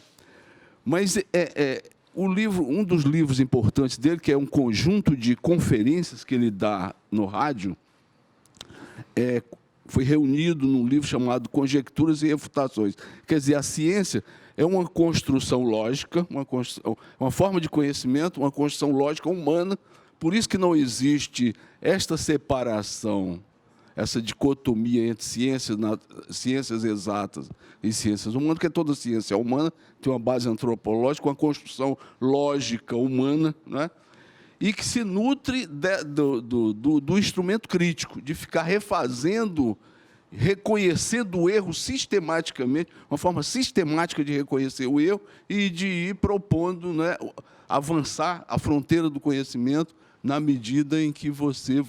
Mas um dos livros importantes dele, que é um conjunto de conferências que ele dá no rádio, foi reunido num livro chamado Conjecturas e Refutações. Quer dizer, a ciência é uma construção lógica, uma forma de conhecimento, uma construção lógica humana. Por isso que não existe esta separação, essa dicotomia entre ciências exatas e ciências humanas, porque toda ciência humana tem uma base antropológica, uma construção lógica humana, né? E que se nutre do instrumento crítico, de ficar refazendo, reconhecendo o erro sistematicamente, uma forma sistemática de reconhecer o erro e de ir propondo, né, avançar a fronteira do conhecimento na medida em que você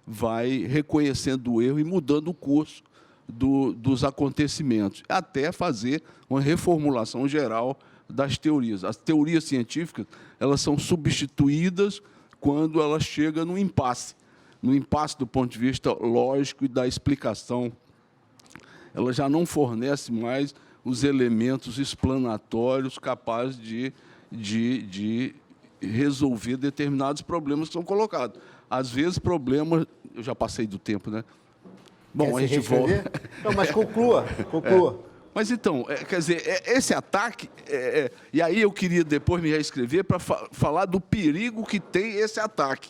vai reconhecendo o erro e mudando o curso dos acontecimentos, até fazer uma reformulação geral das teorias. As teorias científicas, elas são substituídas quando elas chegam no impasse do ponto de vista lógico e da explicação. Ela já não fornece mais os elementos explanatórios capazes de resolver determinados problemas que são colocados. Às vezes, problemas... Eu já passei do tempo, né? Bom, Quer a se gente volta. reescrever? Não, mas conclua. Mas então, quer dizer, esse ataque, e aí eu queria depois me reescrever para falar do perigo que tem esse ataque.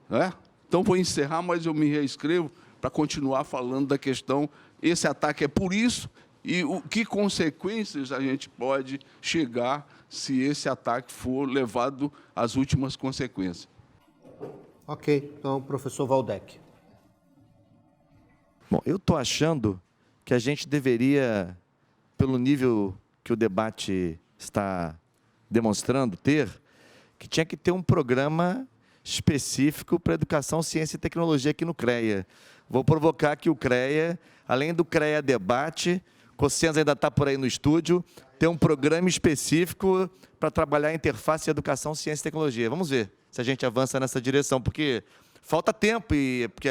Né? Então, vou encerrar, mas eu me reescrevo para continuar falando da questão, esse ataque é por isso, e que consequências a gente pode chegar se esse ataque for levado às últimas consequências. Ok, então, professor Waldeck. Bom, eu estou achando que a gente deveria, pelo nível que o debate está demonstrando ter, que tinha que ter um programa específico para educação, ciência e tecnologia aqui no CREA. Vou provocar que o CREA, além do CREA Debate, Cossenza ainda está por aí no estúdio, tem um programa específico para trabalhar a interface educação, ciência e tecnologia. Vamos ver se a gente avança nessa direção, porque falta tempo e porque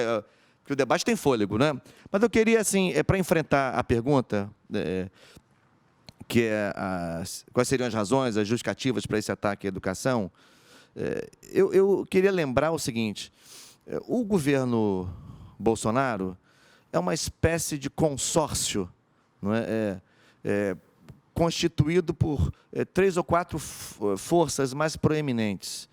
o debate tem fôlego, né? Mas eu queria, assim, para enfrentar a pergunta, que é quais seriam as razões, as justificativas para esse ataque à educação, eu queria lembrar o seguinte, o governo Bolsonaro é uma espécie de consórcio, não é? Constituído por 3 ou 4 forças mais proeminentes.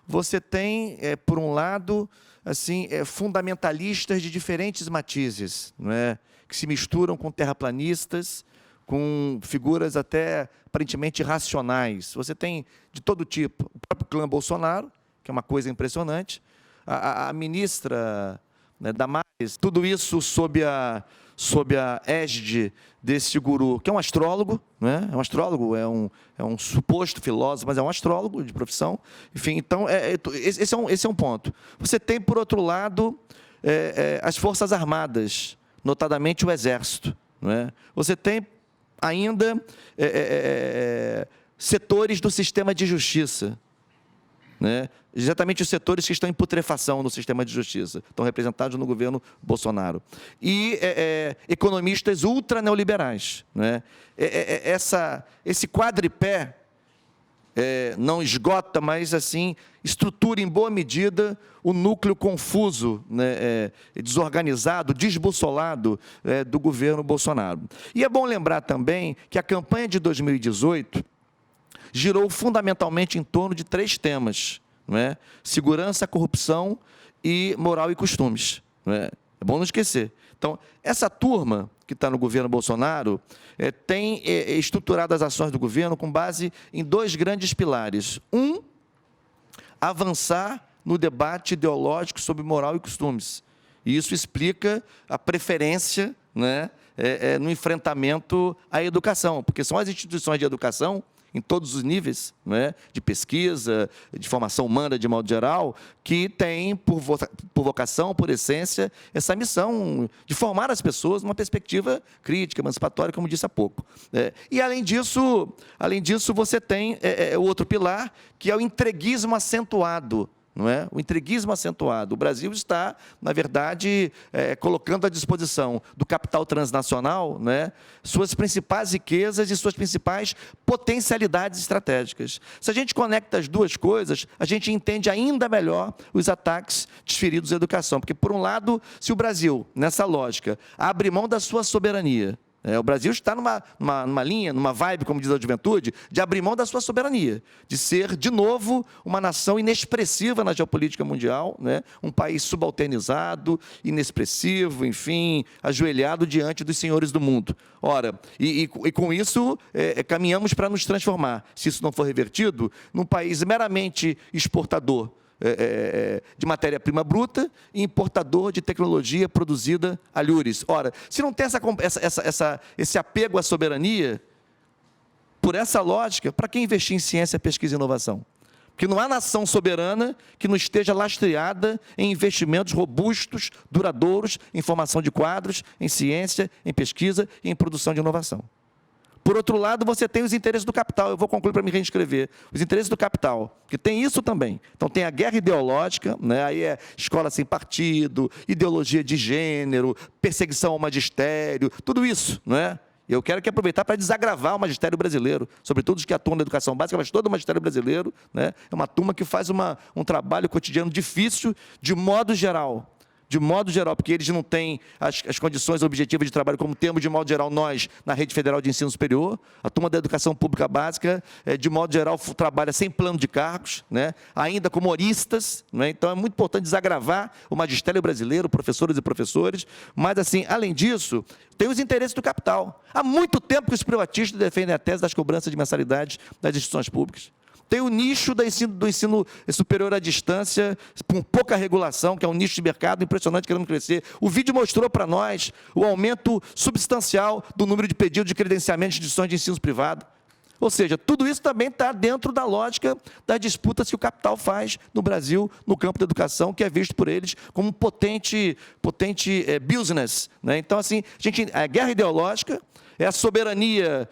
Você tem, por um lado, assim, fundamentalistas de diferentes matizes, não é? Que se misturam com terraplanistas, com figuras até aparentemente racionais. Você tem de todo tipo. O próprio clã Bolsonaro, que é uma coisa impressionante, a ministra, né, Damares, tudo isso sob a égide desse guru, que é um astrólogo, né? É um astrólogo, é um suposto filósofo, mas é um astrólogo de profissão. Enfim, então, esse é um ponto. Você tem, por outro lado, as Forças Armadas, notadamente o Exército. Não é? Você tem ainda setores do sistema de justiça, né? Exatamente os setores que estão em putrefação no sistema de justiça, estão representados no governo Bolsonaro. E economistas ultra-neoliberais. Né? Esse quadripé não esgota, mas assim estrutura em boa medida o núcleo confuso, né, desorganizado, desbussolado do governo Bolsonaro. E é bom lembrar também que a campanha de 2018 girou fundamentalmente em torno de 3 temas. Não é? Segurança, corrupção e moral e costumes. Não é? É bom não esquecer. Então, essa turma que está no governo Bolsonaro tem estruturado as ações do governo com base em 2 grandes pilares. Um, avançar no debate ideológico sobre moral e costumes. E isso explica a preferência, né, no enfrentamento à educação, porque são as instituições de educação em todos os níveis, né, de pesquisa, de formação humana, de modo geral, que tem, por vocação, por essência, essa missão de formar as pessoas numa perspectiva crítica, emancipatória, como disse há pouco. E, além disso, você tem o outro pilar, que é o entreguismo acentuado. Não é? O entreguismo acentuado. O Brasil está, na verdade, colocando à disposição do capital transnacional, né, suas principais riquezas e suas principais potencialidades estratégicas. Se a gente conecta as duas coisas, a gente entende ainda melhor os ataques desferidos à educação. Porque, por um lado, se o Brasil, nessa lógica, abre mão da sua soberania, o Brasil está numa linha, numa vibe, como diz a juventude, de abrir mão da sua soberania, de ser, de novo, uma nação inexpressiva na geopolítica mundial, né? Um país subalternizado, inexpressivo, enfim, ajoelhado diante dos senhores do mundo. Ora, e com isso, caminhamos para nos transformar, se isso não for revertido, num país meramente exportador de matéria-prima bruta e importador de tecnologia produzida a lures. Ora, se não tem esse apego à soberania, por essa lógica, para que investir em ciência, pesquisa e inovação? Porque não há nação soberana que não esteja lastreada em investimentos robustos, duradouros, em formação de quadros, em ciência, em pesquisa e em produção de inovação. Por outro lado, você tem os interesses do capital. Eu vou concluir para me reinscrever. Os interesses do capital, que tem isso também. Então, tem a guerra ideológica, né? Aí é escola sem partido, ideologia de gênero, perseguição ao magistério, tudo isso, não é? Eu quero aproveitar para desagravar o magistério brasileiro, sobretudo os que atuam na educação básica, mas todo o magistério brasileiro, né? É uma turma que faz um trabalho cotidiano difícil, de modo geral, de modo geral, porque eles não têm as condições objetivas de trabalho como temos, de modo geral, nós, na Rede Federal de Ensino Superior. A turma da Educação Pública Básica, de modo geral, trabalha sem plano de cargos, né? Ainda como horistas, né? Então, é muito importante desagravar o magistério brasileiro, professoras e professores, mas, assim, além disso, tem os interesses do capital. Há muito tempo que os privatistas defendem a tese das cobranças de mensalidade das instituições públicas. Tem o nicho do ensino superior à distância, com pouca regulação, que é um nicho de mercado impressionante, querendo crescer. O vídeo mostrou para nós o aumento substancial do número de pedidos de credenciamento de instituições de ensino privado. Ou seja, tudo isso também está dentro da lógica das disputas que o capital faz no Brasil, no campo da educação, que é visto por eles como um potente business, né? Então, assim, a guerra ideológica é a soberania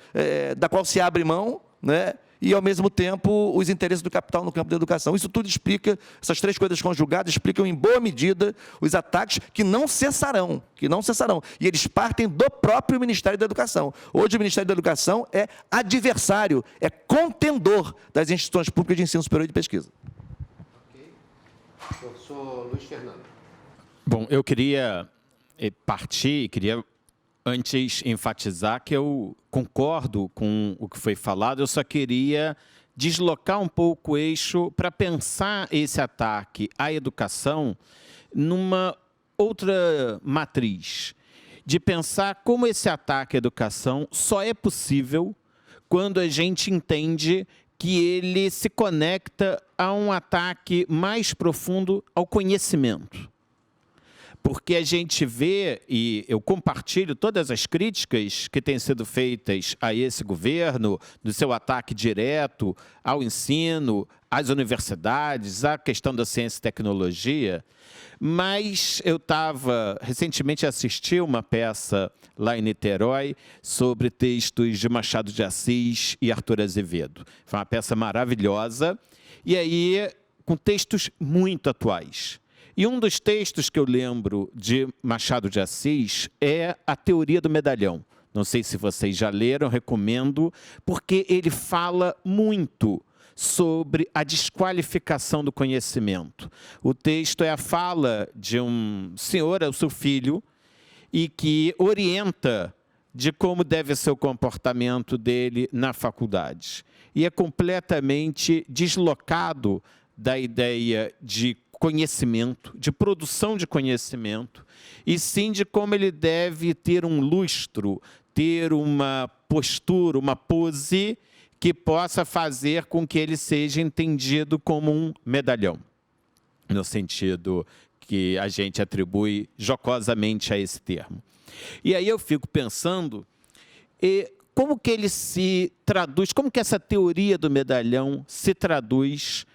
da qual se abre mão, né? E, ao mesmo tempo, os interesses do capital no campo da educação. Isso tudo explica, essas três coisas conjugadas, explicam em boa medida os ataques que não cessarão, E eles partem do próprio Ministério da Educação. Hoje, o Ministério da Educação é adversário, é contendor das instituições públicas de ensino superior e de pesquisa. Ok. Professor Luiz Fernando. Bom, eu queria queria antes enfatizar que eu concordo com o que foi falado, eu só queria deslocar um pouco o eixo para pensar esse ataque à educação numa outra matriz, de pensar como esse ataque à educação só é possível quando a gente entende que ele se conecta a um ataque mais profundo ao conhecimento. Porque a gente vê, e eu compartilho todas as críticas que têm sido feitas a esse governo, do seu ataque direto ao ensino, às universidades, à questão da ciência e tecnologia, mas eu recentemente assisti uma peça lá em Niterói sobre textos de Machado de Assis e Arthur Azevedo. Foi uma peça maravilhosa, e aí com textos muito atuais. E um dos textos que eu lembro de Machado de Assis é A Teoria do Medalhão. Não sei se vocês já leram, recomendo, porque ele fala muito sobre a desqualificação do conhecimento. O texto é a fala de um senhor, é o seu filho, e que orienta de como deve ser o comportamento dele na faculdade. E é completamente deslocado da ideia de conhecimento, de produção de conhecimento, e sim de como ele deve ter um lustro, ter uma postura, uma pose que possa fazer com que ele seja entendido como um medalhão, no sentido que a gente atribui jocosamente a esse termo. E aí eu fico pensando, como que ele se traduz, como que essa teoria do medalhão se traduz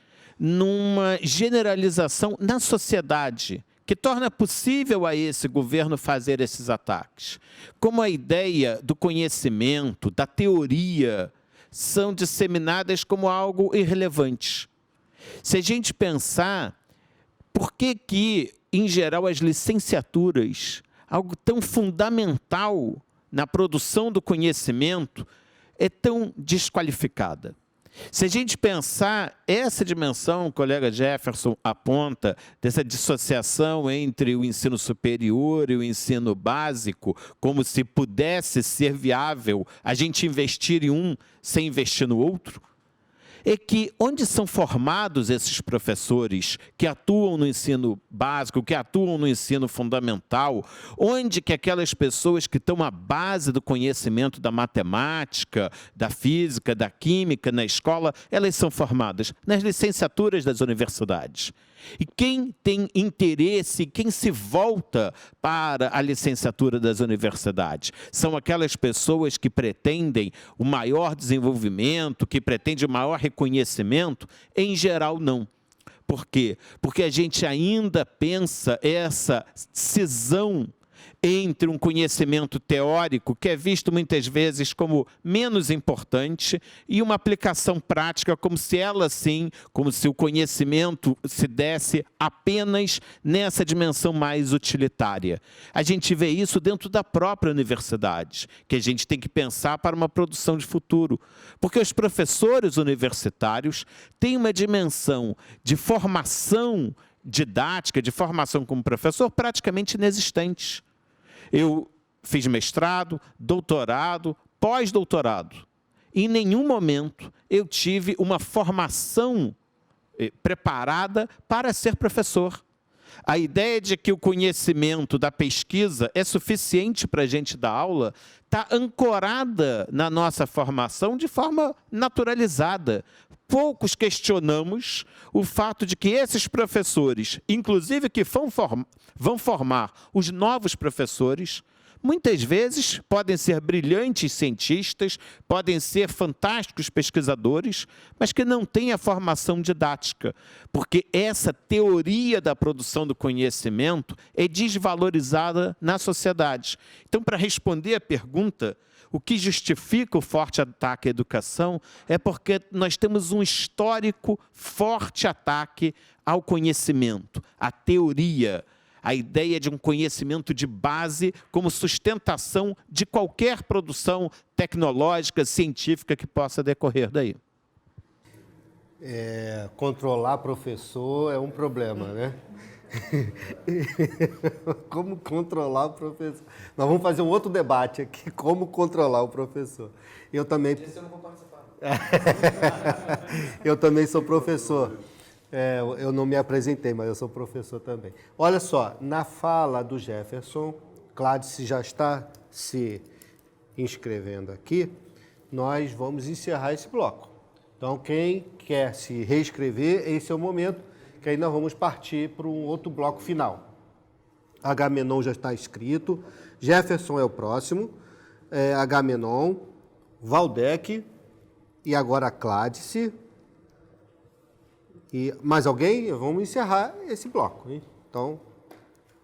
numa generalização na sociedade, que torna possível a esse governo fazer esses ataques. Como a ideia do conhecimento, da teoria, são disseminadas como algo irrelevante. Se a gente pensar, por que, em geral, as licenciaturas, algo tão fundamental na produção do conhecimento, é tão desqualificada? Se a gente pensar essa dimensão, o colega Jefferson aponta, dessa dissociação entre o ensino superior e o ensino básico, como se pudesse ser viável a gente investir em um sem investir no outro, é que onde são formados esses professores que atuam no ensino básico, que atuam no ensino fundamental, onde que aquelas pessoas que estão à base do conhecimento da matemática, da física, da química na escola, elas são formadas nas licenciaturas das universidades. E quem tem interesse, quem se volta para a licenciatura das universidades, são aquelas pessoas que pretendem o maior desenvolvimento, que pretendem o maior reconhecimento? Em geral, não. Por quê? Porque a gente ainda pensa essa cisão entre um conhecimento teórico, que é visto muitas vezes como menos importante, e uma aplicação prática, como se ela sim, como se o conhecimento se desse apenas nessa dimensão mais utilitária. A gente vê isso dentro da própria universidade, que a gente tem que pensar para uma produção de futuro. Porque os professores universitários têm uma dimensão de formação didática, de formação como professor, praticamente inexistentes. Eu fiz mestrado, doutorado, pós-doutorado. Em nenhum momento eu tive uma formação preparada para ser professor. A ideia de que o conhecimento da pesquisa é suficiente para a gente dar aula está ancorada na nossa formação de forma naturalizada. Poucos questionamos o fato de que esses professores, inclusive que vão formar os novos professores, muitas vezes podem ser brilhantes cientistas, podem ser fantásticos pesquisadores, mas que não têm a formação didática, porque essa teoria da produção do conhecimento é desvalorizada na sociedade. Então, para responder à pergunta, o que justifica o forte ataque à educação é porque nós temos um histórico forte ataque ao conhecimento, à teoria, a ideia de um conhecimento de base como sustentação de qualquer produção tecnológica, científica que possa decorrer daí. Controlar professor é um problema, né? Como controlar o professor? Nós vamos fazer um outro debate aqui, como controlar o professor. Eu também... Esse eu não vou participar. Eu também sou professor. Eu não me apresentei, mas eu sou professor também. Olha só, na fala do Jefferson, Cládice já está se inscrevendo aqui, nós vamos encerrar esse bloco. Então, quem quer se reescrever, esse é o momento, que aí nós vamos partir para um outro bloco final. Agamenon já está inscrito, Jefferson é o próximo, Agamenon, Valdec e agora Cládice. E mais alguém? Vamos encerrar esse bloco, hein? Então,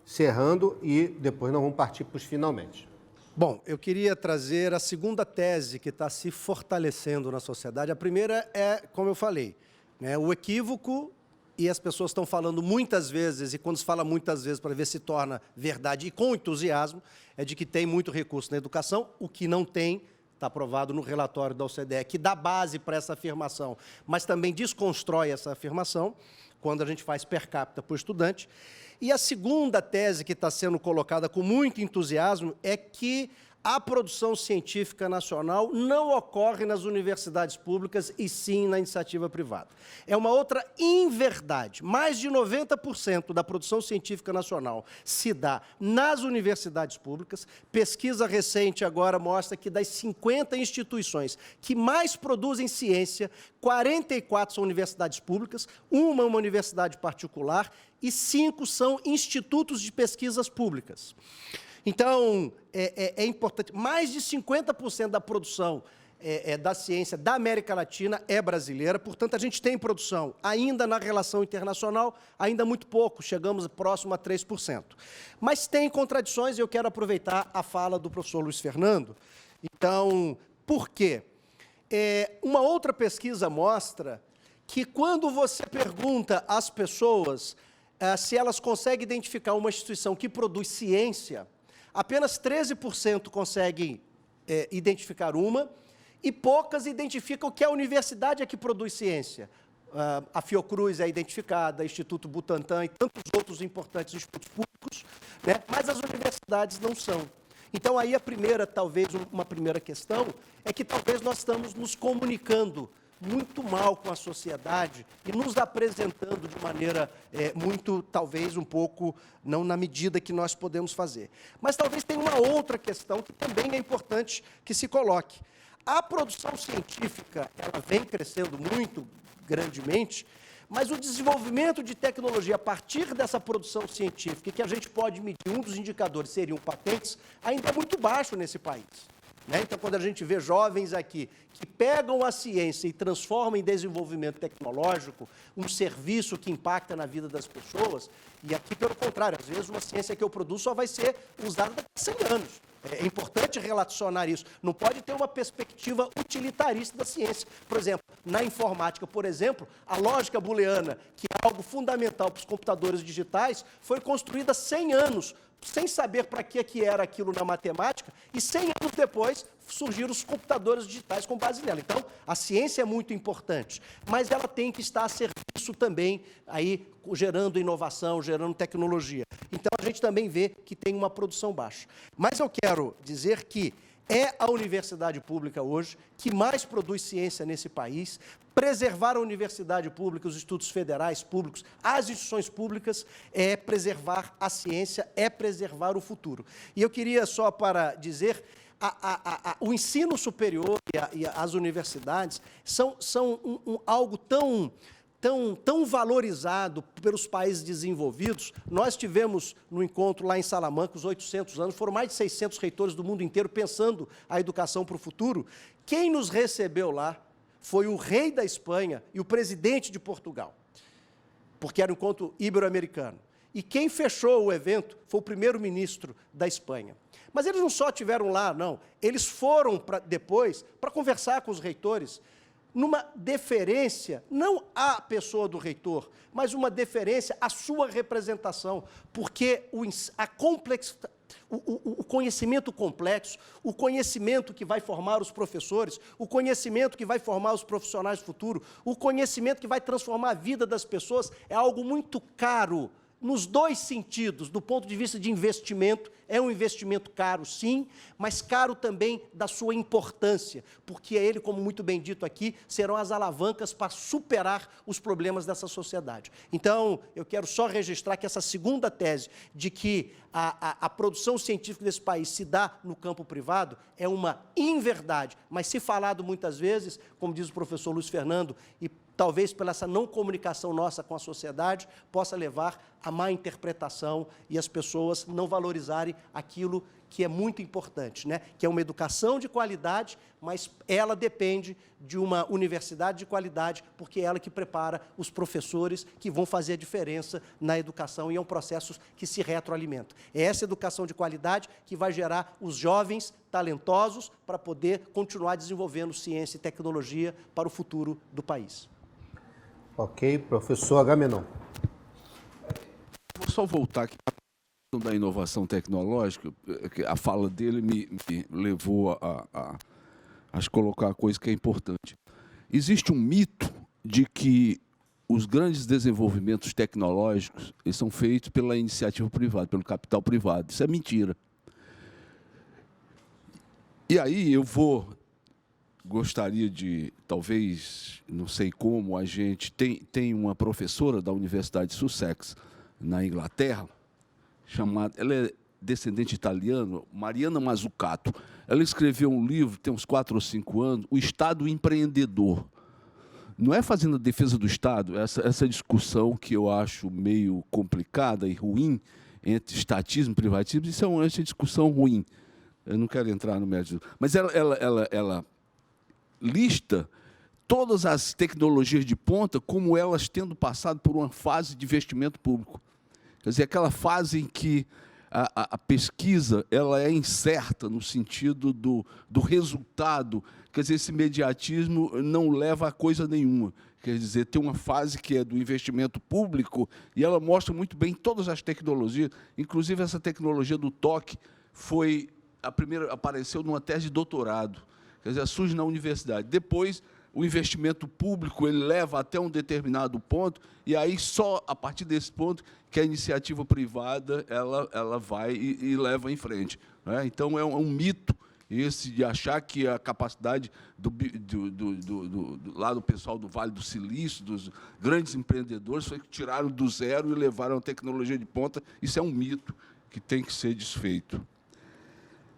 encerrando e depois nós vamos partir para os finalmente. Bom, eu queria trazer a segunda tese que está se fortalecendo na sociedade. A primeira é, como eu falei, né, o equívoco, e as pessoas estão falando muitas vezes, e quando se fala muitas vezes para ver se torna verdade e com entusiasmo, é de que tem muito recurso na educação, o que não tem, está aprovado no relatório da OCDE, que dá base para essa afirmação, mas também desconstrói essa afirmação, quando a gente faz per capita por estudante. E a segunda tese que está sendo colocada com muito entusiasmo é que a produção científica nacional não ocorre nas universidades públicas e sim na iniciativa privada. É uma outra inverdade. Mais de 90% da produção científica nacional se dá nas universidades públicas. Pesquisa recente agora mostra que das 50 instituições que mais produzem ciência, 44 são universidades públicas, uma universidade particular e 5 são institutos de pesquisas públicas. Então, é importante, mais de 50% da produção da ciência da América Latina é brasileira, portanto, a gente tem produção ainda na relação internacional, ainda muito pouco, chegamos próximo a 3%. Mas tem contradições e eu quero aproveitar a fala do professor Luiz Fernando. Então, por quê? Uma outra pesquisa mostra que quando você pergunta às pessoas se elas conseguem identificar uma instituição que produz ciência, apenas 13% conseguem identificar uma, e poucas identificam que a universidade é que produz ciência. A Fiocruz é identificada, o Instituto Butantan e tantos outros importantes institutos públicos, né? Mas as universidades não são. Então, aí talvez uma primeira questão, é que talvez nós estamos nos comunicando muito mal com a sociedade e nos apresentando de maneira muito, talvez, um pouco, não na medida que nós podemos fazer. Mas talvez tenha uma outra questão que também é importante que se coloque. A produção científica, ela vem crescendo muito grandemente, mas o desenvolvimento de tecnologia a partir dessa produção científica, que a gente pode medir, um dos indicadores seriam patentes, ainda é muito baixo nesse país. Então, quando a gente vê jovens aqui que pegam a ciência e transformam em desenvolvimento tecnológico, um serviço que impacta na vida das pessoas, e aqui, pelo contrário, às vezes uma ciência que eu produzo só vai ser usada daqui a 100 anos. É importante relacionar isso. Não pode ter uma perspectiva utilitarista da ciência. Por exemplo, na informática, por exemplo, a lógica booleana, que é algo fundamental para os computadores digitais, foi construída há 100 anos, sem saber para que era aquilo na matemática, e 100 anos depois surgiram os computadores digitais com base nela. Então, a ciência é muito importante, mas ela tem que estar a serviço também, aí, gerando inovação, gerando tecnologia. Então, a gente também vê que tem uma produção baixa. Mas eu quero dizer que é a universidade pública hoje que mais produz ciência nesse país. Preservar a universidade pública, os estudos federais públicos, as instituições públicas, é preservar a ciência, é preservar o futuro. E eu queria só para dizer, o ensino superior e as universidades são algo tão valorizado pelos países desenvolvidos. Nós tivemos no encontro lá em Salamanca, os 800 anos, foram mais de 600 reitores do mundo inteiro pensando a educação para o futuro. Quem nos recebeu lá foi o rei da Espanha e o presidente de Portugal, porque era um encontro ibero-americano. E quem fechou o evento foi o primeiro-ministro da Espanha. Mas eles não só estiveram lá, não. Eles foram depois para conversar com os reitores, numa deferência, não à pessoa do reitor, mas uma deferência à sua representação, porque o conhecimento complexo, o conhecimento que vai formar os professores, o conhecimento que vai formar os profissionais do futuro, o conhecimento que vai transformar a vida das pessoas, é algo muito caro, nos dois sentidos, do ponto de vista de investimento, é um investimento caro, sim, mas caro também da sua importância, porque ele, como muito bem dito aqui, serão as alavancas para superar os problemas dessa sociedade. Então, eu quero só registrar que essa segunda tese de que a produção científica desse país se dá no campo privado é uma inverdade, mas se falado muitas vezes, como diz o professor Luiz Fernando, e talvez pela essa não comunicação nossa com a sociedade, possa levar a má interpretação e as pessoas não valorizarem aquilo que é muito importante, né? Que é uma educação de qualidade, mas ela depende de uma universidade de qualidade, porque é ela que prepara os professores que vão fazer a diferença na educação, e é um processo que se retroalimenta. É essa educação de qualidade que vai gerar os jovens talentosos para poder continuar desenvolvendo ciência e tecnologia para o futuro do país. Ok, professor Agamenon. Vou só voltar aqui da inovação tecnológica. A fala dele me levou a colocar a coisa que é importante. Existe um mito de que os grandes desenvolvimentos tecnológicos eles são feitos pela iniciativa privada, pelo capital privado. Isso é mentira. E aí eu gostaria de, talvez, não sei como, a gente tem uma professora da Universidade de Sussex, na Inglaterra, ela é descendente italiano, Mariana Mazzucato. Ela escreveu um livro, tem uns 4 ou 5 anos, O Estado Empreendedor. Não é fazendo a defesa do Estado, essa discussão que eu acho meio complicada e ruim, entre estatismo e privatismo, isso é uma discussão ruim. Eu não quero entrar no mérito. Mas ela lista todas as tecnologias de ponta como elas tendo passado por uma fase de investimento público. Quer dizer, aquela fase em que a pesquisa ela é incerta no sentido do resultado. Quer dizer, esse imediatismo não leva a coisa nenhuma. Quer dizer, tem uma fase que é do investimento público e ela mostra muito bem todas as tecnologias, inclusive essa tecnologia do toque foi a primeira, apareceu numa tese de doutorado. Quer dizer, surge na universidade. Depois, o investimento público ele leva até um determinado ponto, e aí só a partir desse ponto que a iniciativa privada ela vai e leva em frente. Né? Então, é um mito esse de achar que a capacidade lá do pessoal do Vale do Silício, dos grandes empreendedores, foi que tiraram do zero e levaram a tecnologia de ponta. Isso é um mito que tem que ser desfeito.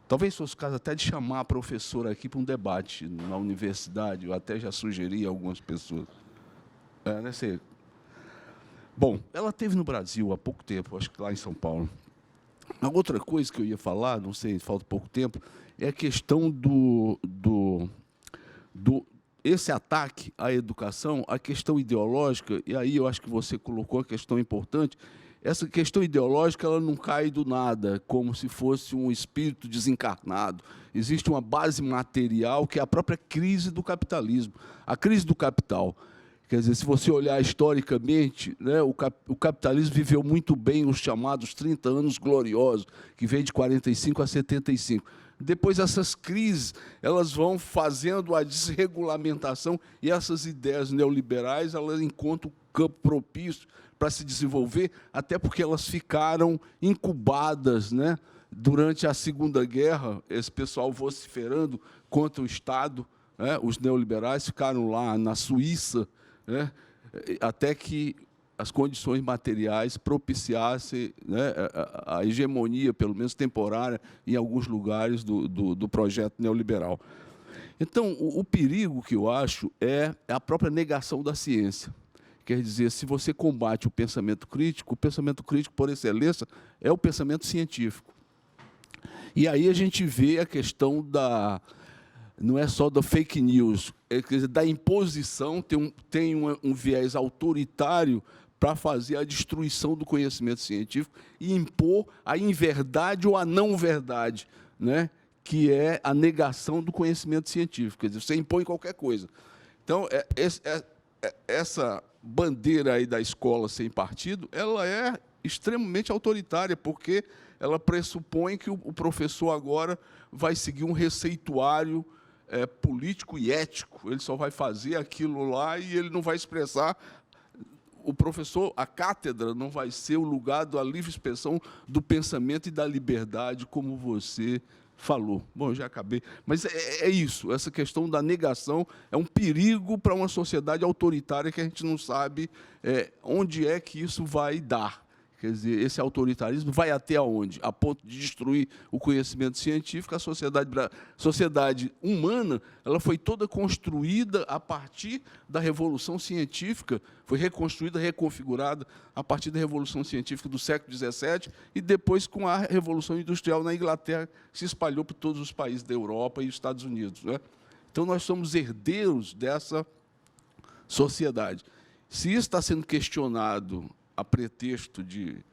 Talvez fosse o caso até de chamar a professora aqui para um debate na universidade, eu até já sugeri a algumas pessoas. Né, sei. Bom, ela esteve no Brasil há pouco tempo, acho que lá em São Paulo. A outra coisa que eu ia falar, não sei, falta pouco tempo, é a questão esse ataque à educação, a questão ideológica, e aí eu acho que você colocou a questão importante. Essa questão ideológica ela não cai do nada, como se fosse um espírito desencarnado. Existe uma base material que é a própria crise do capitalismo. A crise do capital. Quer dizer, se você olhar historicamente, né, o capitalismo viveu muito bem os chamados 30 anos gloriosos, que veio de 45 a 75. depois essas crises elas vão fazendo a desregulamentação e essas ideias neoliberais elas encontram campo propício para se desenvolver, até porque elas ficaram incubadas, né? Durante a Segunda Guerra, esse pessoal vociferando contra o Estado, né? Os neoliberais ficaram lá na Suíça, né? Até que as condições materiais propiciassem, né, a hegemonia, pelo menos temporária, em alguns lugares do projeto neoliberal. Então, o perigo que eu acho é a própria negação da ciência. Quer dizer, se você combate o pensamento crítico, por excelência, é o pensamento científico. E aí a gente vê a questão da... Não é só da fake news, quer dizer, da imposição, tem um viés autoritário para fazer a destruição do conhecimento científico e impor a inverdade ou a não verdade, né? Que é a negação do conhecimento científico. Quer dizer, você impõe qualquer coisa. Então, essa bandeira aí da escola sem partido, ela é extremamente autoritária, porque ela pressupõe que o professor agora vai seguir um receituário político e ético. Ele só vai fazer aquilo lá e ele não vai expressar. O professor, a cátedra, não vai ser o lugar da livre expressão do pensamento e da liberdade, como você falou. Bom, já acabei. Mas é isso, essa questão da negação é um perigo para uma sociedade autoritária que a gente não sabe onde é que isso vai dar. Quer dizer, esse autoritarismo vai até onde? A ponto de destruir o conhecimento científico. A sociedade humana ela foi toda construída a partir da Revolução Científica, foi reconstruída, reconfigurada a partir da Revolução Científica do século XVII e depois com a Revolução Industrial na Inglaterra, que se espalhou por todos os países da Europa e Estados Unidos, né? Então, nós somos herdeiros dessa sociedade. Se isso está sendo questionado a pretexto de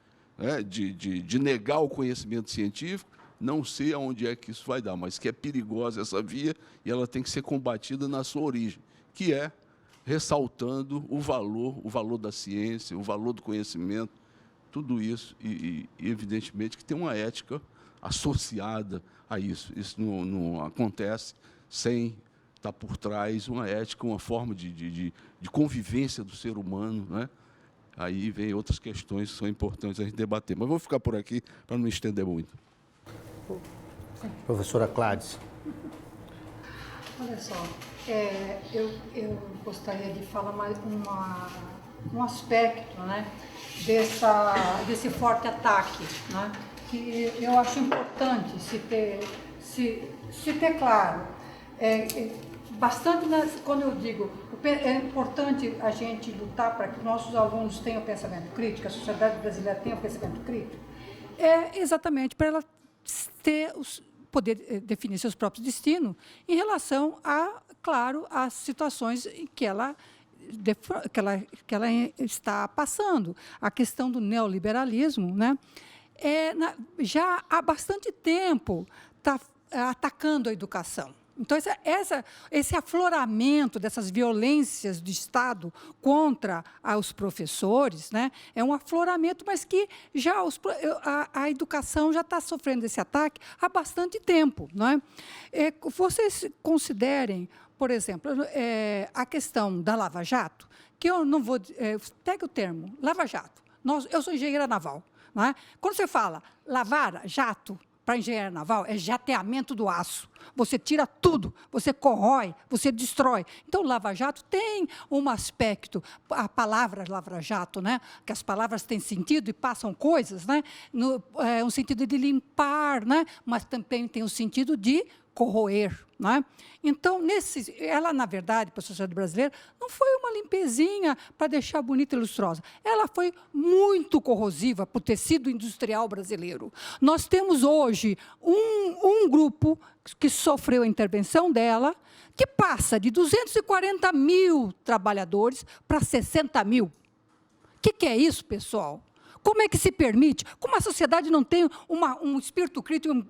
negar o conhecimento científico, não sei aonde é que isso vai dar, mas que é perigosa essa via e ela tem que ser combatida na sua origem, que é ressaltando o valor da ciência, o valor do conhecimento, tudo isso, e evidentemente que tem uma ética associada a isso. Isso não acontece sem estar por trás uma ética, uma forma de convivência do ser humano, né? Aí vem outras questões que são importantes a gente debater. Mas vou ficar por aqui para não me estender muito. Professora Cláudia. Olha só, eu gostaria de falar mais um aspecto, né, desse forte ataque, né, que eu acho importante se ter claro. Bastante, quando eu digo, é importante a gente lutar para que nossos alunos tenham pensamento crítico, a sociedade brasileira tenha pensamento crítico, é exatamente para ela poder definir seus próprios destinos em relação claro, às situações em que ela está passando. A questão do neoliberalismo, né, já há bastante tempo está atacando a educação. Então, esse afloramento dessas violências do Estado contra os professores, né, é um afloramento, mas que já a educação já está sofrendo esse ataque há bastante tempo. Não é? Vocês considerem, por exemplo, a questão da Lava Jato, que eu não vou... pegue o termo, Lava Jato. Eu sou engenheira naval. Não é? Quando você fala lavar jato, para engenharia naval, é jateamento do aço. Você tira tudo, você corrói, você destrói. Então, o lava-jato tem um aspecto, a palavra lava-jato, né, que as palavras têm sentido e passam coisas, né, um sentido de limpar, né, mas também tem o sentido de corroer. Né? Então, ela, na verdade, para a sociedade brasileira, não foi uma limpezinha para deixar bonita e lustrosa. Ela foi muito corrosiva para o tecido industrial brasileiro. Nós temos hoje um grupo que sofreu a intervenção dela, que passa de 240 mil trabalhadores para 60 mil. O que é isso, pessoal? Como é que se permite? Como a sociedade não tem um espírito crítico,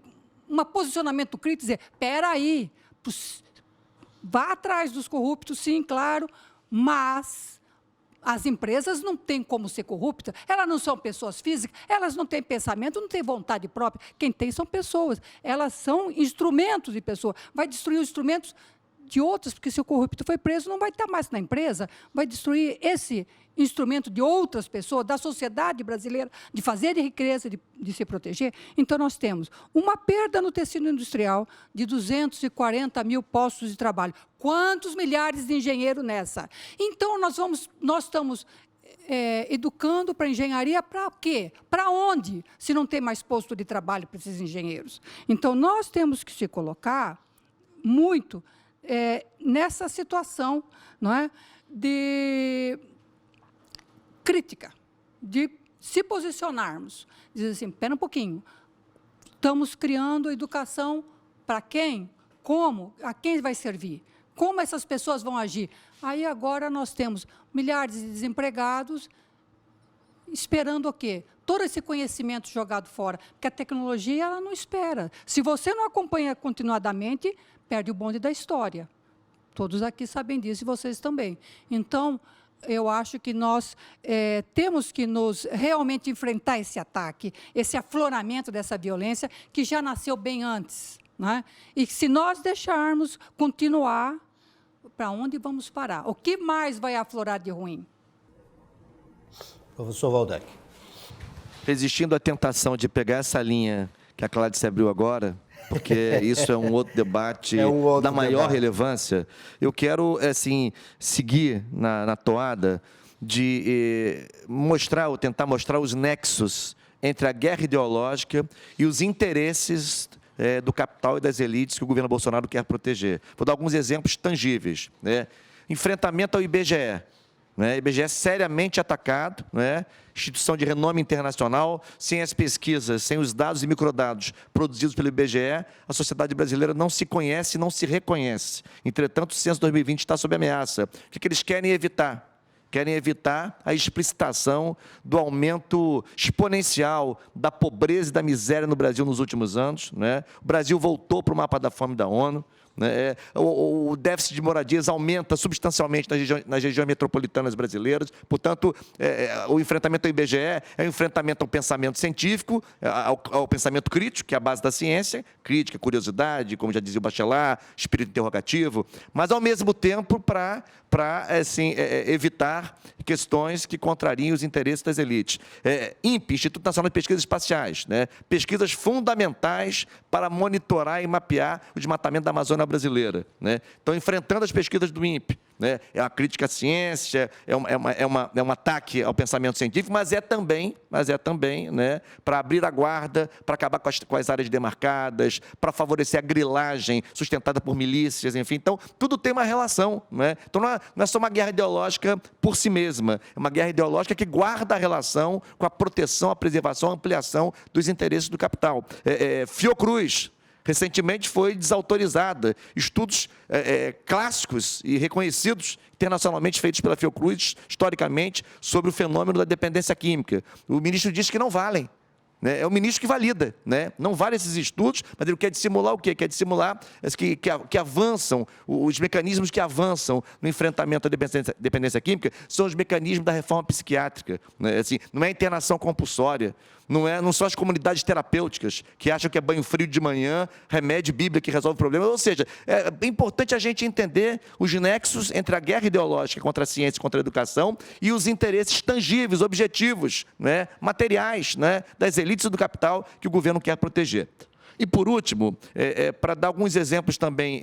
um posicionamento crítico, dizer, espera aí, vá atrás dos corruptos, sim, claro, mas As empresas não têm como ser corruptas, elas não são pessoas físicas, elas não têm pensamento, não têm vontade própria. Quem tem são pessoas, elas são instrumentos de pessoas. Vai destruir os instrumentos de outras, porque se o corrupto foi preso, não vai estar mais na empresa, vai destruir esse instrumento de outras pessoas, da sociedade brasileira, de fazer riqueza, de se proteger. Então, nós temos uma perda no tecido industrial de 240 mil postos de trabalho. Quantos milhares de engenheiros nessa? Então, nós estamos educando para engenharia para quê? Para onde? Se não tem mais posto de trabalho para esses engenheiros. Então, nós temos que se colocar muito nessa situação, não é, de crítica, de se posicionarmos, dizer assim, espera um pouquinho, estamos criando educação para quem? Como? A quem vai servir? Como essas pessoas vão agir? Aí agora nós temos milhares de desempregados esperando o quê? Todo esse conhecimento jogado fora, porque a tecnologia ela não espera. Se você não acompanha continuadamente, perde o bonde da história. Todos aqui sabem disso e vocês também. Então, eu acho que nós temos que realmente enfrentar esse ataque, esse afloramento dessa violência, que já nasceu bem antes. Né? E se nós deixarmos continuar, para onde vamos parar? O que mais vai aflorar de ruim? Professor Waldeck. Resistindo à tentação de pegar essa linha que a Cláudia abriu agora, porque isso é um outro debate da maior relevância, eu quero, assim, seguir na toada de mostrar, ou tentar mostrar os nexos entre a guerra ideológica e os interesses do capital e das elites que o governo Bolsonaro quer proteger. Vou dar alguns exemplos tangíveis. Né? Enfrentamento ao IBGE. Né? IBGE é seriamente atacado, né? Instituição de renome internacional, sem as pesquisas, sem os dados e microdados produzidos pelo IBGE, a sociedade brasileira não se conhece e não se reconhece. Entretanto, o censo 2020 está sob ameaça. O que eles querem evitar? Querem evitar a explicitação do aumento exponencial da pobreza e da miséria no Brasil nos últimos anos. Né? O Brasil voltou para o mapa da fome da ONU. Né? O déficit de moradias aumenta substancialmente nas regiões metropolitanas brasileiras. Portanto, o enfrentamento ao IBGE é um enfrentamento ao pensamento científico, ao pensamento crítico, que é a base da ciência, crítica, curiosidade, como já dizia o Bachelard, espírito interrogativo, mas, ao mesmo tempo, para evitar questões que contrariem os interesses das elites. INPE, Instituto Nacional de Pesquisas Espaciais, né? Pesquisas fundamentais para monitorar e mapear o desmatamento da Amazônia brasileira. Né? Estão enfrentando as pesquisas do INPE. Né? É uma crítica à ciência, é um ataque ao pensamento científico, mas é também, né, para abrir a guarda, para acabar com as áreas demarcadas, para favorecer a grilagem sustentada por milícias, enfim. Então, tudo tem uma relação. Né? Então, não é só uma guerra ideológica por si mesma, é uma guerra ideológica que guarda a relação com a proteção, a preservação, a ampliação dos interesses do capital. Fiocruz, recentemente foi desautorizada. Estudos clássicos e reconhecidos internacionalmente feitos pela Fiocruz, historicamente, sobre o fenômeno da dependência química. O ministro disse que não valem. Né? É o ministro que valida. Né? Não vale esses estudos, mas ele quer dissimular o quê? Quer dissimular que avançam, os mecanismos que avançam no enfrentamento à dependência química são os mecanismos da reforma psiquiátrica. Né? Assim, não é internação compulsória, não são as comunidades terapêuticas que acham que é banho frio de manhã, remédio bíblia que resolve o problema. Ou seja, é importante a gente entender os nexos entre a guerra ideológica contra a ciência e contra a educação e os interesses tangíveis, objetivos, né, materiais, né, das elites e do capital que o governo quer proteger. E, por último, para dar alguns exemplos também,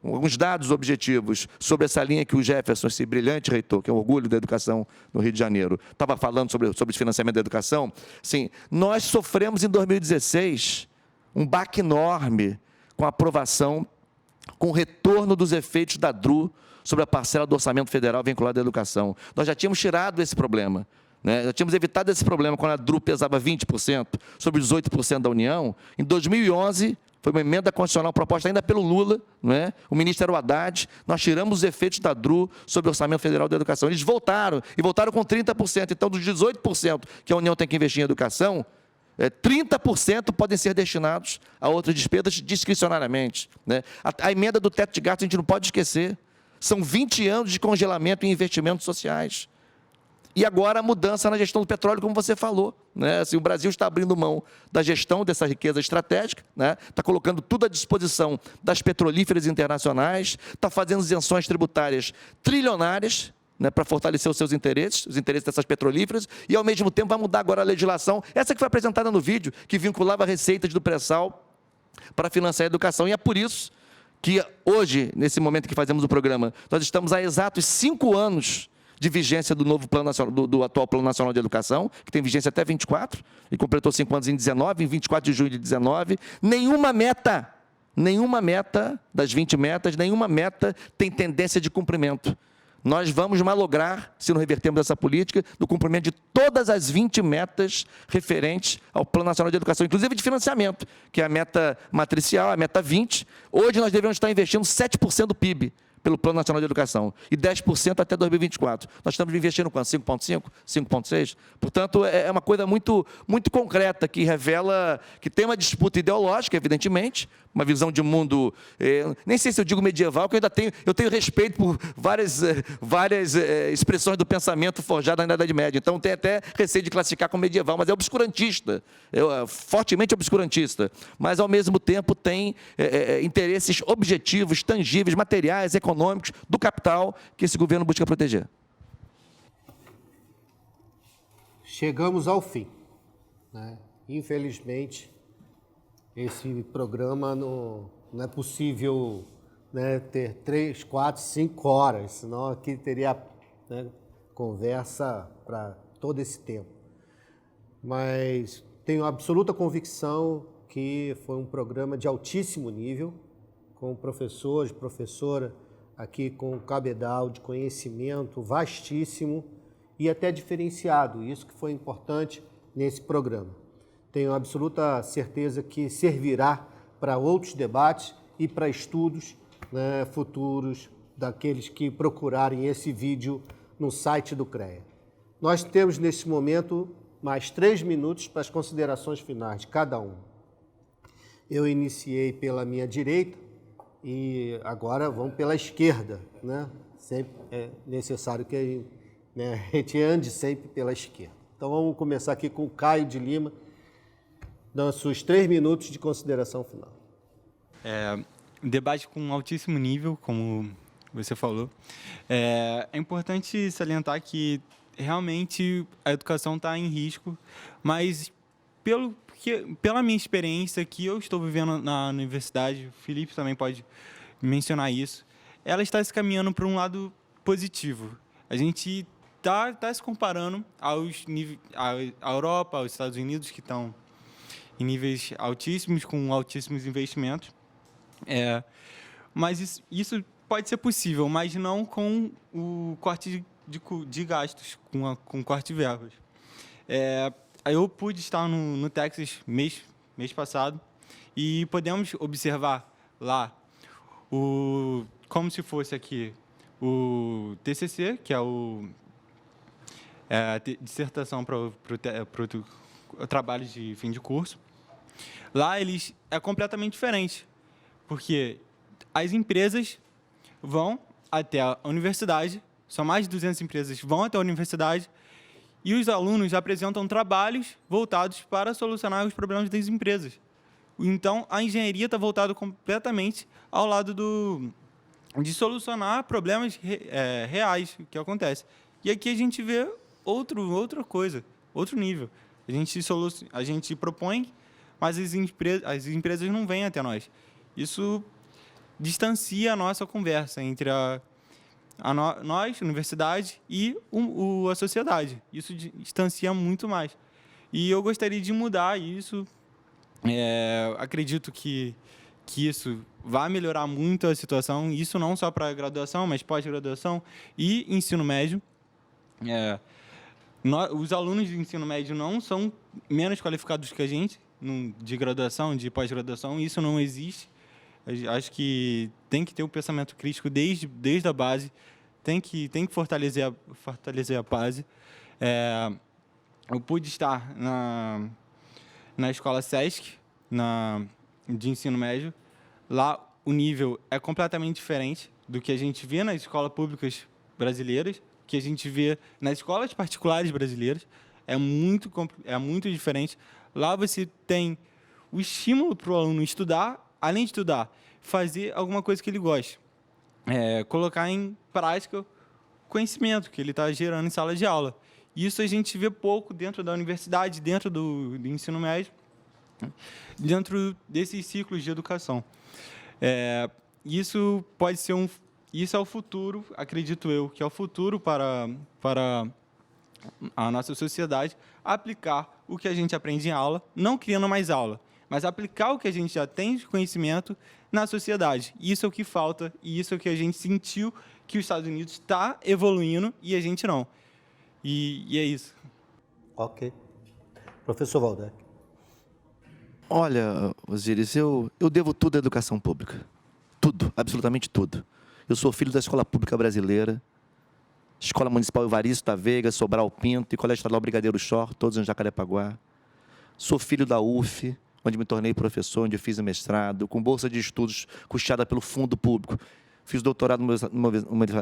alguns dados objetivos sobre essa linha que o Jefferson, esse brilhante reitor, que é o orgulho da educação no Rio de Janeiro, estava falando sobre o financiamento da educação. Sim, nós sofremos em 2016 um baque enorme com a aprovação, com o retorno dos efeitos da DRU sobre a parcela do orçamento federal vinculada à educação. Nós já tínhamos tirado esse problema. Né? Já tínhamos evitado esse problema quando a DRU pesava 20% sobre 18% da União. Em 2011, foi uma emenda constitucional proposta ainda pelo Lula, né? O ministro era o Haddad, nós tiramos os efeitos da DRU sobre o Orçamento Federal da Educação. Eles voltaram, e voltaram com 30%. Então, dos 18% que a União tem que investir em educação, 30% podem ser destinados a outras despesas discricionariamente. Né? A emenda do teto de gastos a gente não pode esquecer. São 20 anos de congelamento em investimentos sociais. E agora a mudança na gestão do petróleo, como você falou, né? Assim, o Brasil está abrindo mão da gestão dessa riqueza estratégica, né? Está colocando tudo à disposição das petrolíferas internacionais, está fazendo isenções tributárias trilionárias, né, para fortalecer os seus interesses, os interesses dessas petrolíferas, e, ao mesmo tempo, vai mudar agora a legislação, essa que foi apresentada no vídeo, que vinculava receitas do pré-sal para financiar a educação. E é por isso que hoje, nesse momento que fazemos o programa, nós estamos há exatos 5 anos de vigência do novo plano nacional, do atual Plano Nacional de Educação, que tem vigência até 24, e completou 5 anos em 19, em 24 de junho de 19. Nenhuma meta das 20 metas, nenhuma meta tem tendência de cumprimento. Nós vamos malograr, se não revertermos essa política, do cumprimento de todas as 20 metas referentes ao Plano Nacional de Educação, inclusive de financiamento, que é a meta matricial, a meta 20. Hoje nós devemos estar investindo 7% do PIB pelo Plano Nacional de Educação, e 10% até 2024. Nós estamos investindo quanto? 5,5%? 5,6%? Portanto, é uma coisa muito, muito concreta, que revela que tem uma disputa ideológica, evidentemente, uma visão de mundo, nem sei se eu digo medieval, que eu tenho respeito por várias expressões do pensamento forjado na Idade Média, então tem até receio de classificar como medieval, mas é obscurantista, fortemente obscurantista, mas ao mesmo tempo tem interesses objetivos, tangíveis, materiais, econômicos, do capital, que esse governo busca proteger. Chegamos ao fim, né? Infelizmente, esse programa não é possível, né, ter 3, 4, 5 horas, senão aqui teria, né, conversa para todo esse tempo. Mas tenho absoluta convicção que foi um programa de altíssimo nível, com professores, professora, aqui com cabedal de conhecimento vastíssimo e até diferenciado, isso que foi importante nesse programa. Tenho absoluta certeza que servirá para outros debates e para estudos, né, futuros daqueles que procurarem esse vídeo no site do CREA. Nós temos, nesse momento, mais 3 minutos para as considerações finais de cada um. Eu iniciei pela minha direita e agora vamos pela esquerda, né? Sempre é necessário que, né, a gente ande sempre pela esquerda. Então vamos começar aqui com o Caio de Lima, dando seus 3 minutos de consideração final. Um debate com altíssimo nível, como você falou. É importante salientar que realmente a educação está em risco, mas pela minha experiência que eu estou vivendo na universidade, o Felipe também pode mencionar isso, ela está se caminhando para um lado positivo. A gente está se comparando à Europa, aos Estados Unidos, que estão em níveis altíssimos, com altíssimos investimentos. Mas isso pode ser possível, mas não com o corte de gastos, com o corte de verbas. Eu pude estar no Texas mês passado e podemos observar lá, como se fosse aqui, o TCC, que é a dissertação para o trabalho de fim de curso. Lá é completamente diferente, porque as empresas vão até a universidade, são mais de 200 empresas vão até a universidade, e os alunos apresentam trabalhos voltados para solucionar os problemas das empresas. Então, a engenharia está voltada completamente ao lado de solucionar problemas reais que acontecem. E aqui a gente vê outra coisa, outro nível. A gente propõe, mas as empresas não vêm até nós. Isso distancia a nossa conversa entre nós, a universidade, e a sociedade. Isso distancia muito mais. E eu gostaria de mudar isso. Acredito que isso vai melhorar muito a situação, isso não só para a graduação, mas pós-graduação e ensino médio. Os alunos de ensino médio não são menos qualificados que a gente, de graduação, de pós-graduação, isso não existe. Acho que tem que ter um pensamento crítico desde a base, tem que fortalecer a base. Eu pude estar na escola SESC, de ensino médio. Lá o nível é completamente diferente do que a gente vê nas escolas públicas brasileiras, que a gente vê nas escolas particulares brasileiras. É muito diferente. Lá você tem o estímulo para o aluno estudar, além de estudar, fazer alguma coisa que ele goste. Colocar em prática o conhecimento que ele está gerando em sala de aula. Isso a gente vê pouco dentro da universidade, dentro do ensino médio, dentro desses ciclos de educação. Isso pode ser isso é o futuro, acredito eu, que é o futuro para a nossa sociedade, aplicar o que a gente aprende em aula, não criando mais aula, mas aplicar o que a gente já tem de conhecimento na sociedade. Isso é o que falta e isso é o que a gente sentiu que os Estados Unidos está evoluindo e a gente não. E é isso. Ok. Professor Waldeck. Olha, Osíris, eu devo tudo à educação pública. Tudo, absolutamente tudo. Eu sou filho da Escola Pública Brasileira, Escola Municipal Evaristo da Veiga, Sobral Pinto e Colégio Estadual Brigadeiro Shor, todos em Jacarepaguá. Sou filho da UF, onde me tornei professor, onde eu fiz o mestrado, com bolsa de estudos custeada pelo fundo público. Fiz doutorado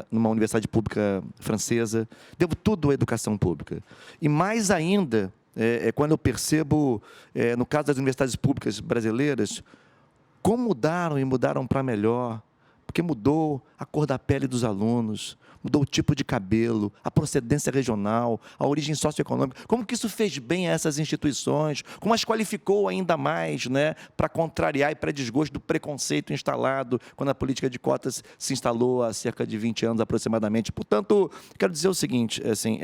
numa universidade pública francesa. Devo tudo à educação pública. E mais ainda, quando eu percebo, no caso das universidades públicas brasileiras, como mudaram para melhor. Porque mudou a cor da pele dos alunos, mudou o tipo de cabelo, a procedência regional, a origem socioeconômica. Como que isso fez bem a essas instituições? Como as qualificou ainda mais, né, para contrariar e para desgosto do preconceito instalado quando a política de cotas se instalou há cerca de 20 anos aproximadamente. Portanto, quero dizer o seguinte, assim,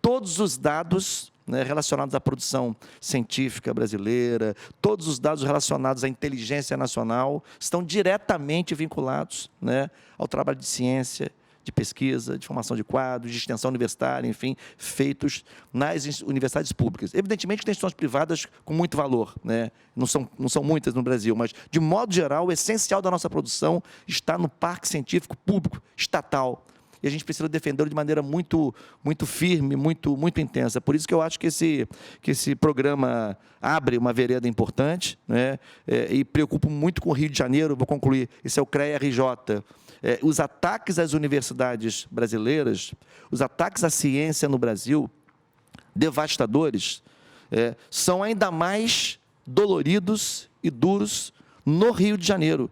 todos os dados, né, relacionados à produção científica brasileira, todos os dados relacionados à inteligência nacional estão diretamente vinculados, né, ao trabalho de ciência, de pesquisa, de formação de quadros, de extensão universitária, enfim, feitos nas universidades públicas. Evidentemente, tem instituições privadas com muito valor, né? Não são muitas no Brasil, mas, de modo geral, o essencial da nossa produção está no parque científico público, estatal. E a gente precisa defendê-lo de maneira muito, muito firme, muito intensa. Por isso que eu acho que esse programa abre uma vereda importante, né? E preocupo muito com o Rio de Janeiro, vou concluir, esse é o CREA-RJ. Os ataques às universidades brasileiras, os ataques à ciência no Brasil, devastadores, são ainda mais doloridos e duros no Rio de Janeiro,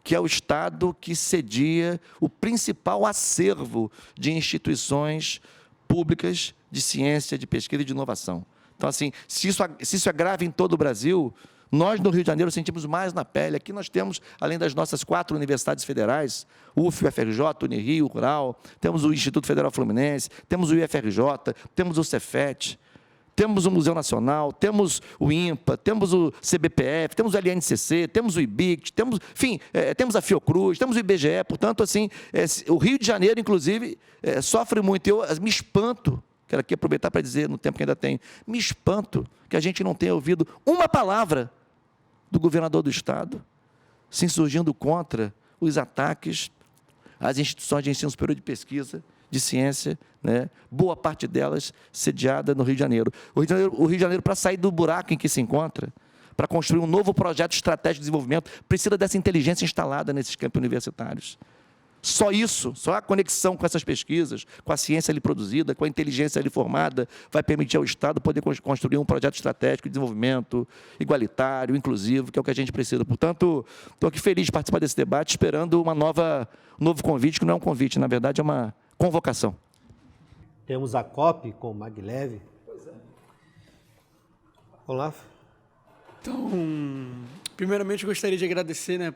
que é o estado que cedia o principal acervo de instituições públicas de ciência, de pesquisa e de inovação. Então, assim, se isso é grave em todo o Brasil, nós, no Rio de Janeiro, sentimos mais na pele. Aqui nós temos, além das nossas 4 universidades federais, UF, UFRJ, Unirio, Rural, temos o Instituto Federal Fluminense, temos o IFRJ, temos o Cefet, temos o Museu Nacional, temos o INPA, temos o CBPF, temos o LNCC, temos o IBICT, temos a Fiocruz, temos o IBGE. Portanto, assim, o Rio de Janeiro, inclusive, sofre muito. Eu me espanto, quero aqui aproveitar para dizer, no tempo que ainda tenho, me espanto que a gente não tenha ouvido uma palavra do governador do Estado se insurgindo contra os ataques às instituições de ensino superior de pesquisa, de ciência, né? Boa parte delas sediada no Rio de Janeiro. O Rio de Janeiro, para sair do buraco em que se encontra, para construir um novo projeto estratégico de desenvolvimento, precisa dessa inteligência instalada nesses campos universitários. Só isso, só a conexão com essas pesquisas, com a ciência ali produzida, com a inteligência ali formada, vai permitir ao Estado poder construir um projeto estratégico de desenvolvimento igualitário, inclusivo, que é o que a gente precisa. Portanto, estou aqui feliz de participar desse debate, esperando um novo convite, que não é um convite, na verdade é uma convocação. Temos a COP com o Maglev. Pois é. Olá. Então, primeiramente, eu gostaria de agradecer, né,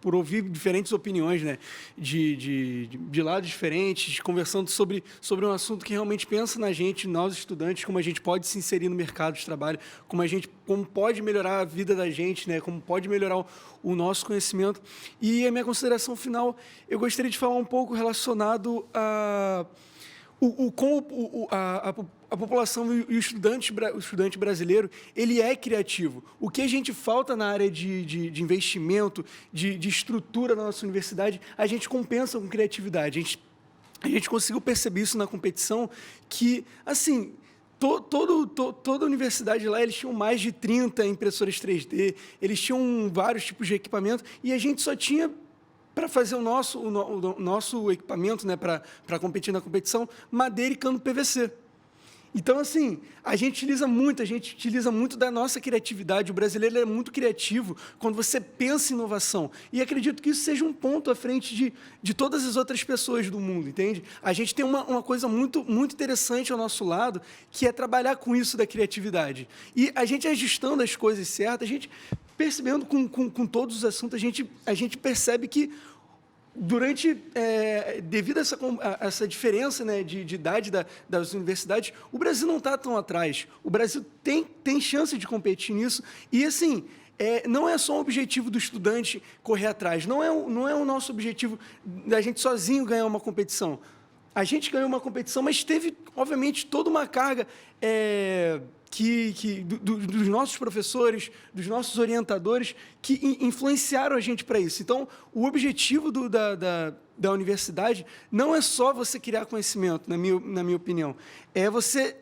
por ouvir diferentes opiniões, né, de lados diferentes, conversando sobre um assunto que realmente pensa na gente, nós estudantes, como a gente pode se inserir no mercado de trabalho, como pode melhorar a vida da gente, né, como pode melhorar o nosso conhecimento. E a minha consideração final, eu gostaria de falar um pouco relacionado a a população e o estudante brasileiro, ele é criativo. O que a gente falta na área de investimento, de estrutura na nossa universidade, a gente compensa com criatividade. A gente conseguiu perceber isso na competição, que, assim, toda a universidade lá, eles tinham mais de 30 impressoras 3D, eles tinham vários tipos de equipamento, e a gente só tinha para fazer o nosso equipamento, né, para competir na competição, madeira e cano PVC. Então, assim, a gente utiliza muito da nossa criatividade. O brasileiro é muito criativo quando você pensa em inovação. E acredito que isso seja um ponto à frente de todas as outras pessoas do mundo, entende? A gente tem uma coisa muito, muito interessante ao nosso lado, que é trabalhar com isso da criatividade. E a gente ajustando as coisas certas, a gente percebendo com todos os assuntos, a gente percebe que devido a essa diferença, né, de idade das universidades, o Brasil não está tão atrás. O Brasil tem chance de competir nisso. E, assim, não é só o objetivo do estudante correr atrás. Não é o nosso objetivo da gente sozinho ganhar uma competição. A gente ganhou uma competição, mas teve, obviamente, toda uma carga dos nossos professores, dos nossos orientadores, que influenciaram a gente para isso. Então, o objetivo da universidade não é só você criar conhecimento, na minha opinião, é você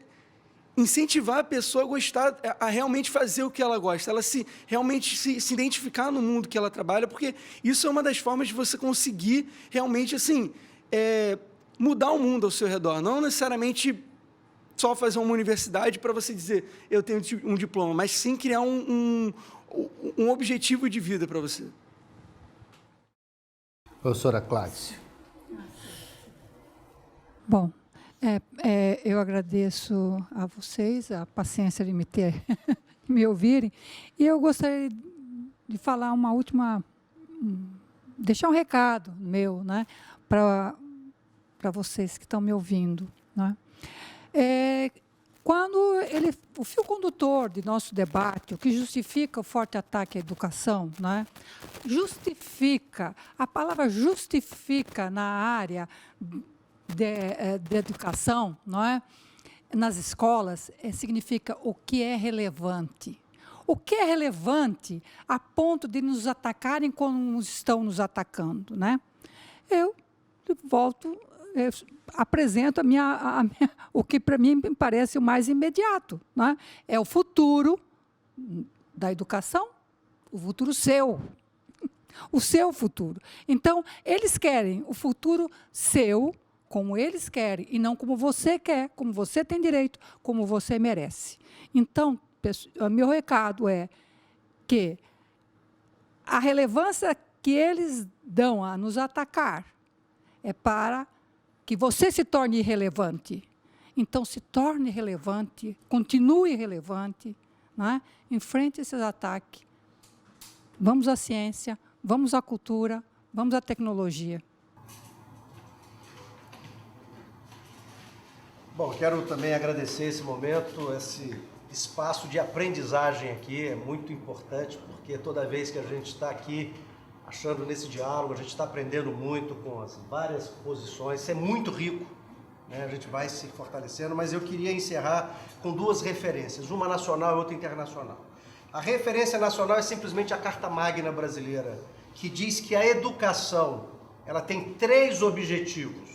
incentivar a pessoa a gostar, a realmente fazer o que ela gosta, ela realmente se identificar no mundo que ela trabalha, porque isso é uma das formas de você conseguir realmente, assim, mudar o mundo ao seu redor, não necessariamente só fazer uma universidade para você dizer, eu tenho um diploma, mas sim criar um objetivo de vida para você. Professora Cláudia. Bom, eu agradeço a vocês a paciência de me ouvirem, e eu gostaria de falar uma última, deixar um recado meu, né, para vocês que estão me ouvindo, né? Quando o fio condutor de nosso debate, o que justifica o forte ataque à educação, né? A palavra justifica na área de educação, não é? Nas escolas, significa o que é relevante. O que é relevante a ponto de nos atacarem como estão nos atacando, né? Eu apresento o que para mim me parece o mais imediato, né? É o futuro da educação, o futuro seu, o seu futuro. Então, eles querem o futuro seu, como eles querem, e não como você quer, como você tem direito, como você merece. Então, meu recado é que a relevância que eles dão a nos atacar é para que você se torne irrelevante. Então, se torne relevante, continue relevante, né? Enfrente esses ataques. Vamos à ciência, vamos à cultura, vamos à tecnologia. Bom, quero também agradecer esse momento, esse espaço de aprendizagem aqui, é muito importante, porque toda vez que a gente está aqui achando nesse diálogo, a gente está aprendendo muito com as várias posições, isso é muito rico, né? A gente vai se fortalecendo, mas eu queria encerrar com duas referências, uma nacional e outra internacional. A referência nacional é simplesmente a Carta Magna brasileira, que diz que a educação, ela tem 3 objetivos.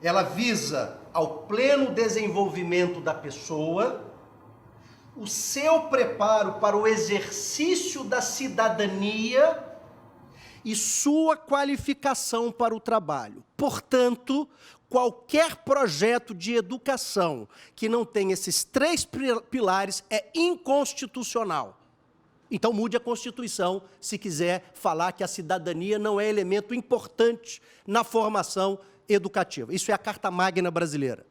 Ela visa ao pleno desenvolvimento da pessoa, o seu preparo para o exercício da cidadania e sua qualificação para o trabalho. Portanto, qualquer projeto de educação que não tenha esses 3 pilares é inconstitucional. Então, mude a Constituição se quiser falar que a cidadania não é elemento importante na formação educativa. Isso é a Carta Magna brasileira.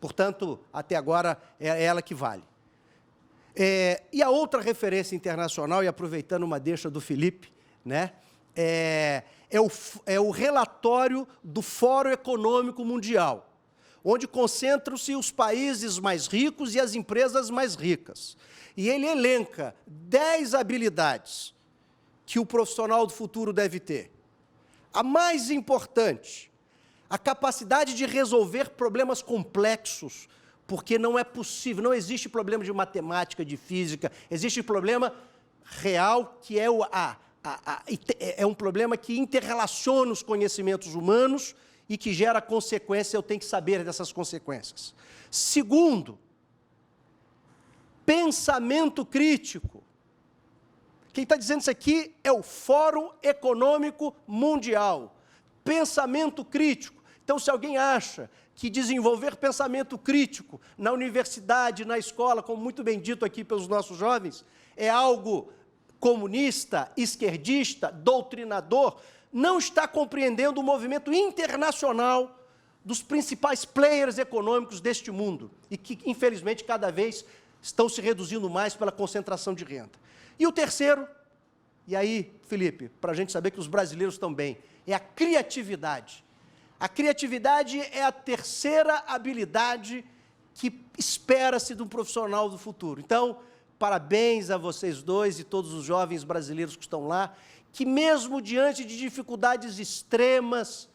Portanto, até agora, é ela que vale. E a outra referência internacional, e aproveitando uma deixa do Felipe, né, é o relatório do Fórum Econômico Mundial, onde concentram-se os países mais ricos e as empresas mais ricas. E ele elenca 10 habilidades que o profissional do futuro deve ter. A mais importante, a capacidade de resolver problemas complexos, porque não é possível, não existe problema de matemática, de física, existe problema real, que é é um problema que interrelaciona os conhecimentos humanos e que gera consequência, eu tenho que saber dessas consequências. Segundo, pensamento crítico, Quem está dizendo isso aqui é o Fórum Econômico Mundial. Pensamento crítico. Então, se alguém acha que desenvolver pensamento crítico na universidade, na escola, como muito bem dito aqui pelos nossos jovens, é algo comunista, esquerdista, doutrinador, não está compreendendo o movimento internacional dos principais players econômicos deste mundo e que, infelizmente, cada vez estão se reduzindo mais pela concentração de renda. E o terceiro, e aí, Felipe, para a gente saber que os brasileiros estão bem, é a criatividade. A criatividade é a terceira habilidade que espera-se de um profissional do futuro. Então, parabéns a vocês dois e todos os jovens brasileiros que estão lá, que mesmo diante de dificuldades extremas,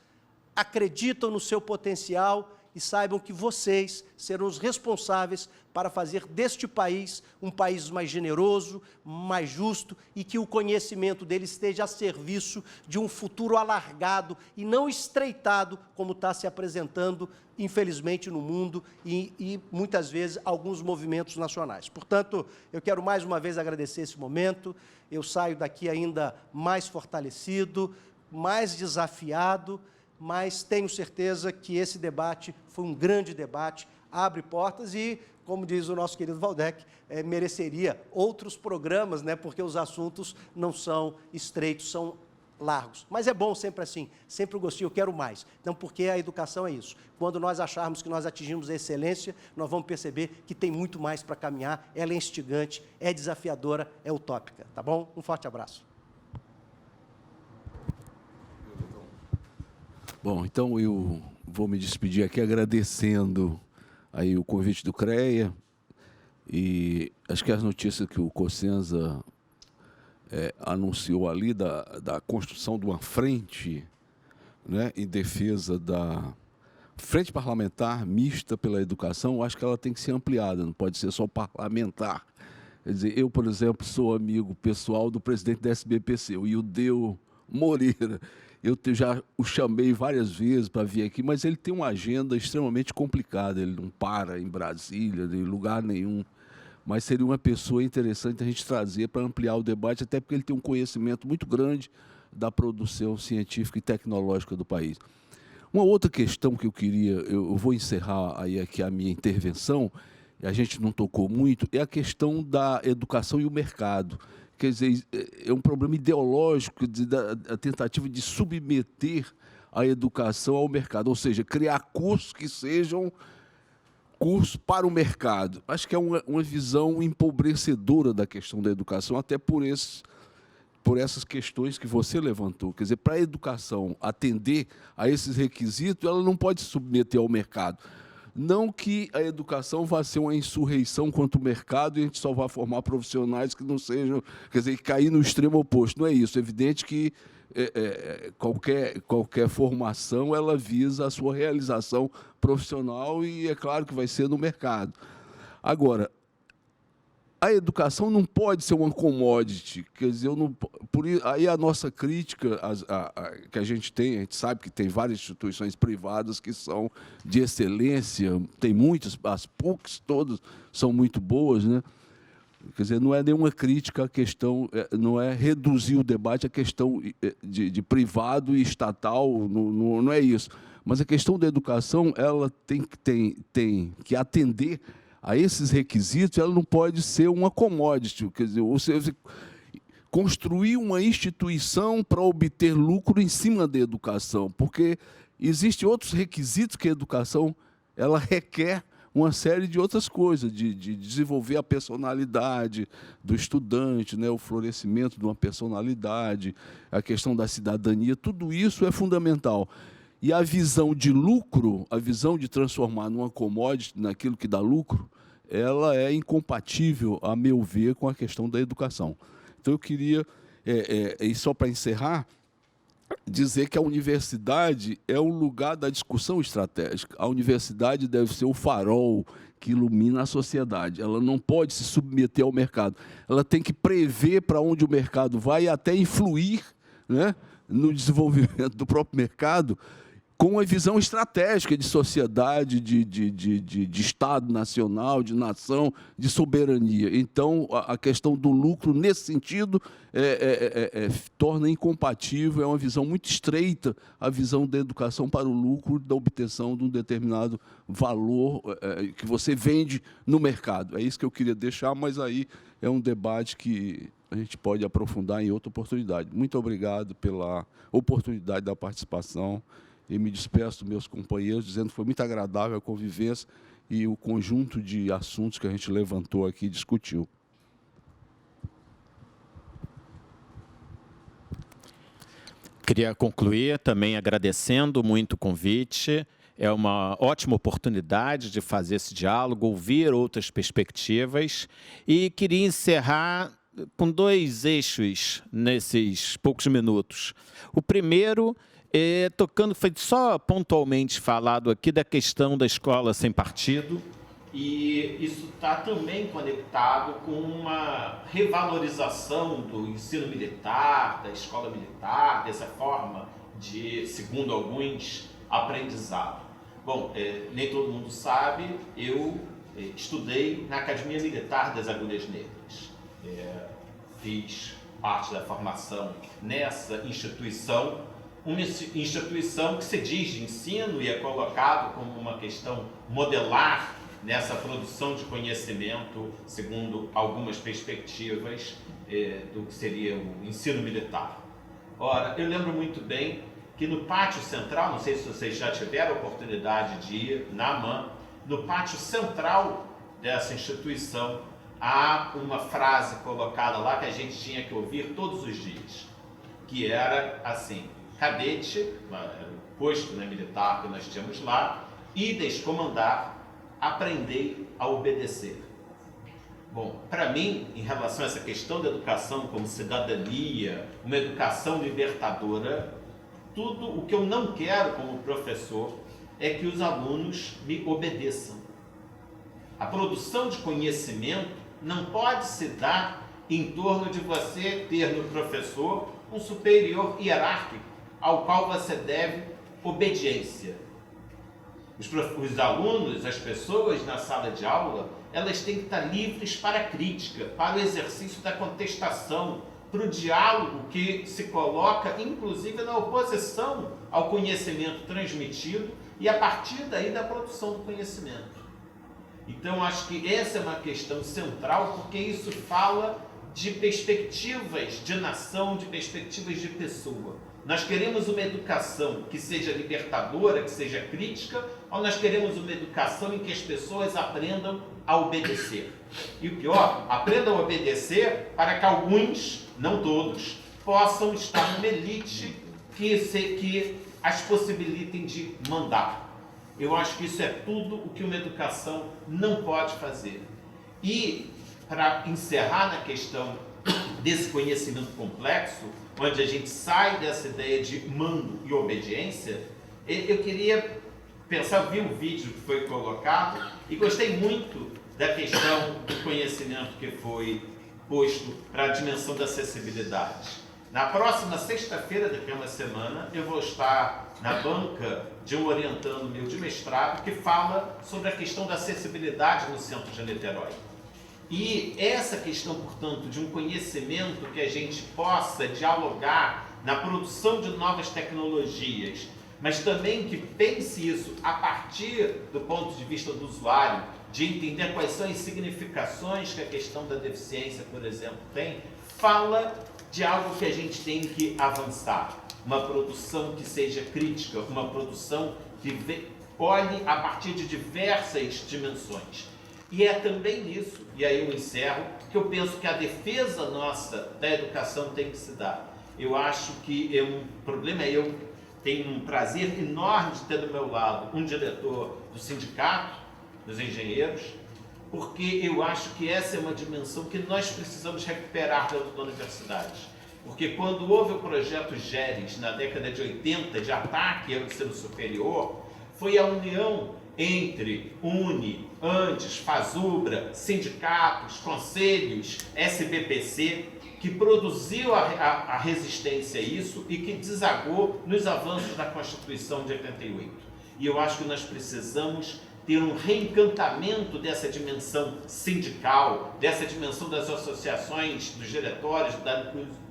acreditam no seu potencial e saibam que vocês serão os responsáveis para fazer deste país um país mais generoso, mais justo e que o conhecimento deles esteja a serviço de um futuro alargado e não estreitado, como está se apresentando, infelizmente, no mundo e muitas vezes, alguns movimentos nacionais. Portanto, eu quero mais uma vez agradecer esse momento, eu saio daqui ainda mais fortalecido, mais desafiado, mas tenho certeza que esse debate foi um grande debate, abre portas e, como diz o nosso querido Valdec, mereceria outros programas, né, porque os assuntos não são estreitos, são largos. Mas é bom sempre assim, sempre eu gostei, eu quero mais. Então, porque a educação é isso. Quando nós acharmos que nós atingimos a excelência, nós vamos perceber que tem muito mais para caminhar, ela é instigante, é desafiadora, é utópica. Tá bom? Um forte abraço. Bom, então eu vou me despedir aqui agradecendo aí o convite do CREA e acho que as notícias que o Cossenza anunciou ali da construção de uma frente, né, em defesa da frente parlamentar mista pela educação, eu acho que ela tem que ser ampliada, não pode ser só parlamentar. Quer dizer, eu, por exemplo, sou amigo pessoal do presidente da SBPC, o Ildeu Moreira. Eu já o chamei várias vezes para vir aqui, mas ele tem uma agenda extremamente complicada, ele não para em Brasília, em lugar nenhum. Mas seria uma pessoa interessante a gente trazer para ampliar o debate, até porque ele tem um conhecimento muito grande da produção científica e tecnológica do país. Uma outra questão que eu vou encerrar aí aqui a minha intervenção, e a gente não tocou muito, é a questão da educação e o mercado. Quer dizer, é um problema ideológico da tentativa de submeter a educação ao mercado, ou seja, criar cursos que sejam cursos para o mercado. Acho que é uma visão empobrecedora da questão da educação, até por essas questões que você levantou. Quer dizer, para a educação atender a esses requisitos, ela não pode se submeter ao mercado. Não que a educação vá ser uma insurreição contra o mercado e a gente só vá formar profissionais que não sejam, quer dizer, cair no extremo oposto. Não é isso. É evidente que qualquer formação ela visa a sua realização profissional e é claro que vai ser no mercado. Agora, a educação não pode ser uma commodity, quer dizer, aí a nossa crítica que a gente sabe que tem várias instituições privadas que são de excelência, tem muitas, as PUCs todas são muito boas, né? Quer dizer, não é nenhuma crítica à questão, não é reduzir o debate à questão de privado e estatal, não é isso. Mas a questão da educação, ela tem que atender a esses requisitos, ela não pode ser uma commodity, quer dizer, você construir uma instituição para obter lucro em cima da educação, porque existem outros requisitos que a educação ela requer uma série de outras coisas, de desenvolver a personalidade do estudante, né, o florescimento de uma personalidade, a questão da cidadania, tudo isso é fundamental. E a visão de lucro, a visão de transformar numa commodity, naquilo que dá lucro, ela é incompatível, a meu ver, com a questão da educação. Então, eu queria, e só para encerrar, dizer que a universidade é o lugar da discussão estratégica. A universidade deve ser o farol que ilumina a sociedade. Ela não pode se submeter ao mercado. Ela tem que prever para onde o mercado vai e até influir, né, no desenvolvimento do próprio mercado, com uma visão estratégica de sociedade, de Estado nacional, de nação, de soberania. Então, a questão do lucro, nesse sentido, torna incompatível, é uma visão muito estreita, a visão da educação para o lucro, da obtenção de um determinado valor que você vende no mercado. É isso que eu queria deixar, mas aí é um debate que a gente pode aprofundar em outra oportunidade. Muito obrigado pela oportunidade da participação. E me despeço dos meus companheiros, dizendo que foi muito agradável a convivência e o conjunto de assuntos que a gente levantou aqui e discutiu. Queria concluir também agradecendo muito o convite. É uma ótima oportunidade de fazer esse diálogo, ouvir outras perspectivas. E queria encerrar com 2 eixos nesses poucos minutos. O primeiro, tocando, foi só pontualmente falado aqui da questão da escola sem partido, e isso está também conectado com uma revalorização do ensino militar, da escola militar, dessa forma de, segundo alguns, aprendizado. Bom, nem todo mundo sabe, eu estudei na Academia Militar das Agulhas Negras. Fiz parte da formação nessa instituição, uma instituição que se diz de ensino e é colocado como uma questão modelar nessa produção de conhecimento, segundo algumas perspectivas do que seria o ensino militar. Ora, eu lembro muito bem que no pátio central, não sei se vocês já tiveram a oportunidade de ir na AMAN, no pátio central dessa instituição, há uma frase colocada lá que a gente tinha que ouvir todos os dias, que era assim: cadete, o posto militar que nós tínhamos lá, ides comandar, aprendei a obedecer. Bom, para mim, em relação a essa questão da educação como cidadania, uma educação libertadora, tudo o que eu não quero como professor é que os alunos me obedeçam. A produção de conhecimento não pode se dar em torno de você ter no professor um superior hierárquico ao qual você deve obediência. Os alunos, as pessoas na sala de aula, elas têm que estar livres para a crítica, para o exercício da contestação, para o diálogo que se coloca, inclusive, na oposição ao conhecimento transmitido e, a partir daí, da produção do conhecimento. Então, acho que essa é uma questão central, porque isso fala de perspectivas de nação, de perspectivas de pessoa. Nós queremos uma educação que seja libertadora, que seja crítica, ou nós queremos uma educação em que as pessoas aprendam a obedecer? E o pior, aprendam a obedecer para que alguns, não todos, possam estar numa elite que as possibilitem de mandar. Eu acho que isso é tudo o que uma educação não pode fazer. E, para encerrar na questão desse conhecimento complexo, onde a gente sai dessa ideia de mando e obediência, eu queria pensar, vi um vídeo que foi colocado e gostei muito da questão do conhecimento que foi posto para a dimensão da acessibilidade. Na próxima sexta-feira, daqui a uma semana, eu vou estar na banca de um orientando meu de mestrado que fala sobre a questão da acessibilidade no centro de Niterói. E essa questão, portanto, de um conhecimento que a gente possa dialogar na produção de novas tecnologias, mas também que pense isso a partir do ponto de vista do usuário, de entender quais são as significações que a questão da deficiência, por exemplo, tem, fala de algo que a gente tem que avançar. Uma produção que seja crítica, uma produção que olhe a partir de diversas dimensões. E é também nisso, e aí eu encerro, que eu penso que a defesa nossa da educação tem que se dar. Eu acho que um problema é eu tenho um prazer enorme de ter do meu lado um diretor do sindicato, dos engenheiros, porque eu acho que essa é uma dimensão que nós precisamos recuperar dentro da universidade. Porque quando houve o projeto GERES, na década de 80, de ataque ao ensino superior, foi a união entre UNE, Andes, FASUBRA, sindicatos, conselhos, SBPC, que produziu a resistência a isso e que desagou nos avanços da Constituição de 88. E eu acho que nós precisamos ter um reencantamento dessa dimensão sindical, dessa dimensão das associações, dos diretórios,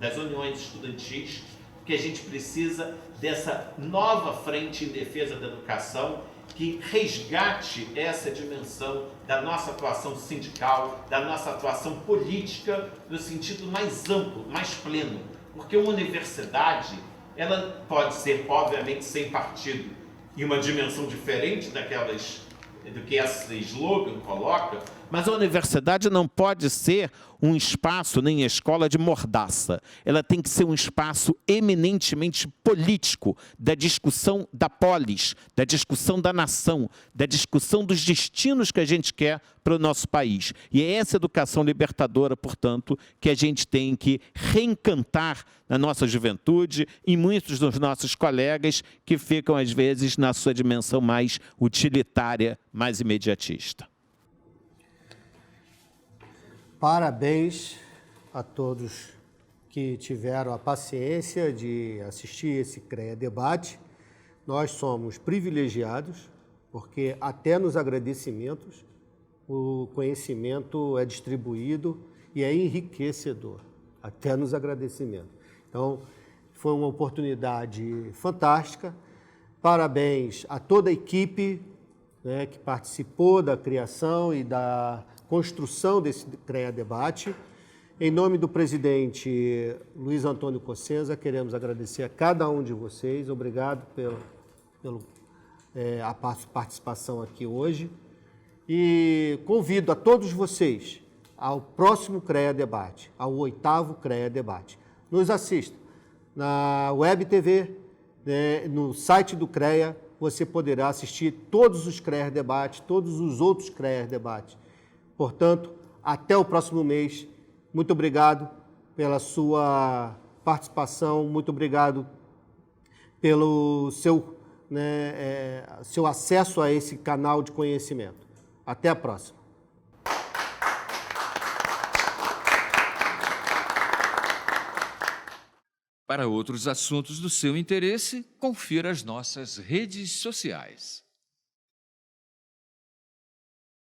das uniões estudantis, porque a gente precisa dessa nova frente em defesa da educação que resgate essa dimensão da nossa atuação sindical, da nossa atuação política, no sentido mais amplo, mais pleno. Porque uma universidade, ela pode ser, obviamente, sem partido, e uma dimensão diferente do que esse slogan coloca, mas a universidade não pode ser um espaço, nem a escola, de mordaça. Ela tem que ser um espaço eminentemente político, da discussão da polis, da discussão da nação, da discussão dos destinos que a gente quer para o nosso país. E é essa educação libertadora, portanto, que a gente tem que reencantar na nossa juventude e muitos dos nossos colegas que ficam, às vezes, na sua dimensão mais utilitária, mais imediatista. Parabéns a todos que tiveram a paciência de assistir esse CREA Debate. Nós somos privilegiados, porque até nos agradecimentos o conhecimento é distribuído e é enriquecedor, até nos agradecimentos. Então, foi uma oportunidade fantástica. Parabéns a toda a equipe, né, que participou da criação e da construção desse CREA Debate. Em nome do presidente Luiz Antônio Cossenza, queremos agradecer a cada um de vocês. Obrigado pela participação aqui hoje. E convido a todos vocês ao próximo CREA Debate, ao 8º CREA Debate. Nos assista na Web TV, né, no site do CREA, você poderá assistir todos os CREA Debates, todos os outros CREA Debates. Portanto, até o próximo mês. Muito obrigado pela sua participação, muito obrigado pelo seu acesso a esse canal de conhecimento. Até a próxima. Para outros assuntos do seu interesse, confira as nossas redes sociais.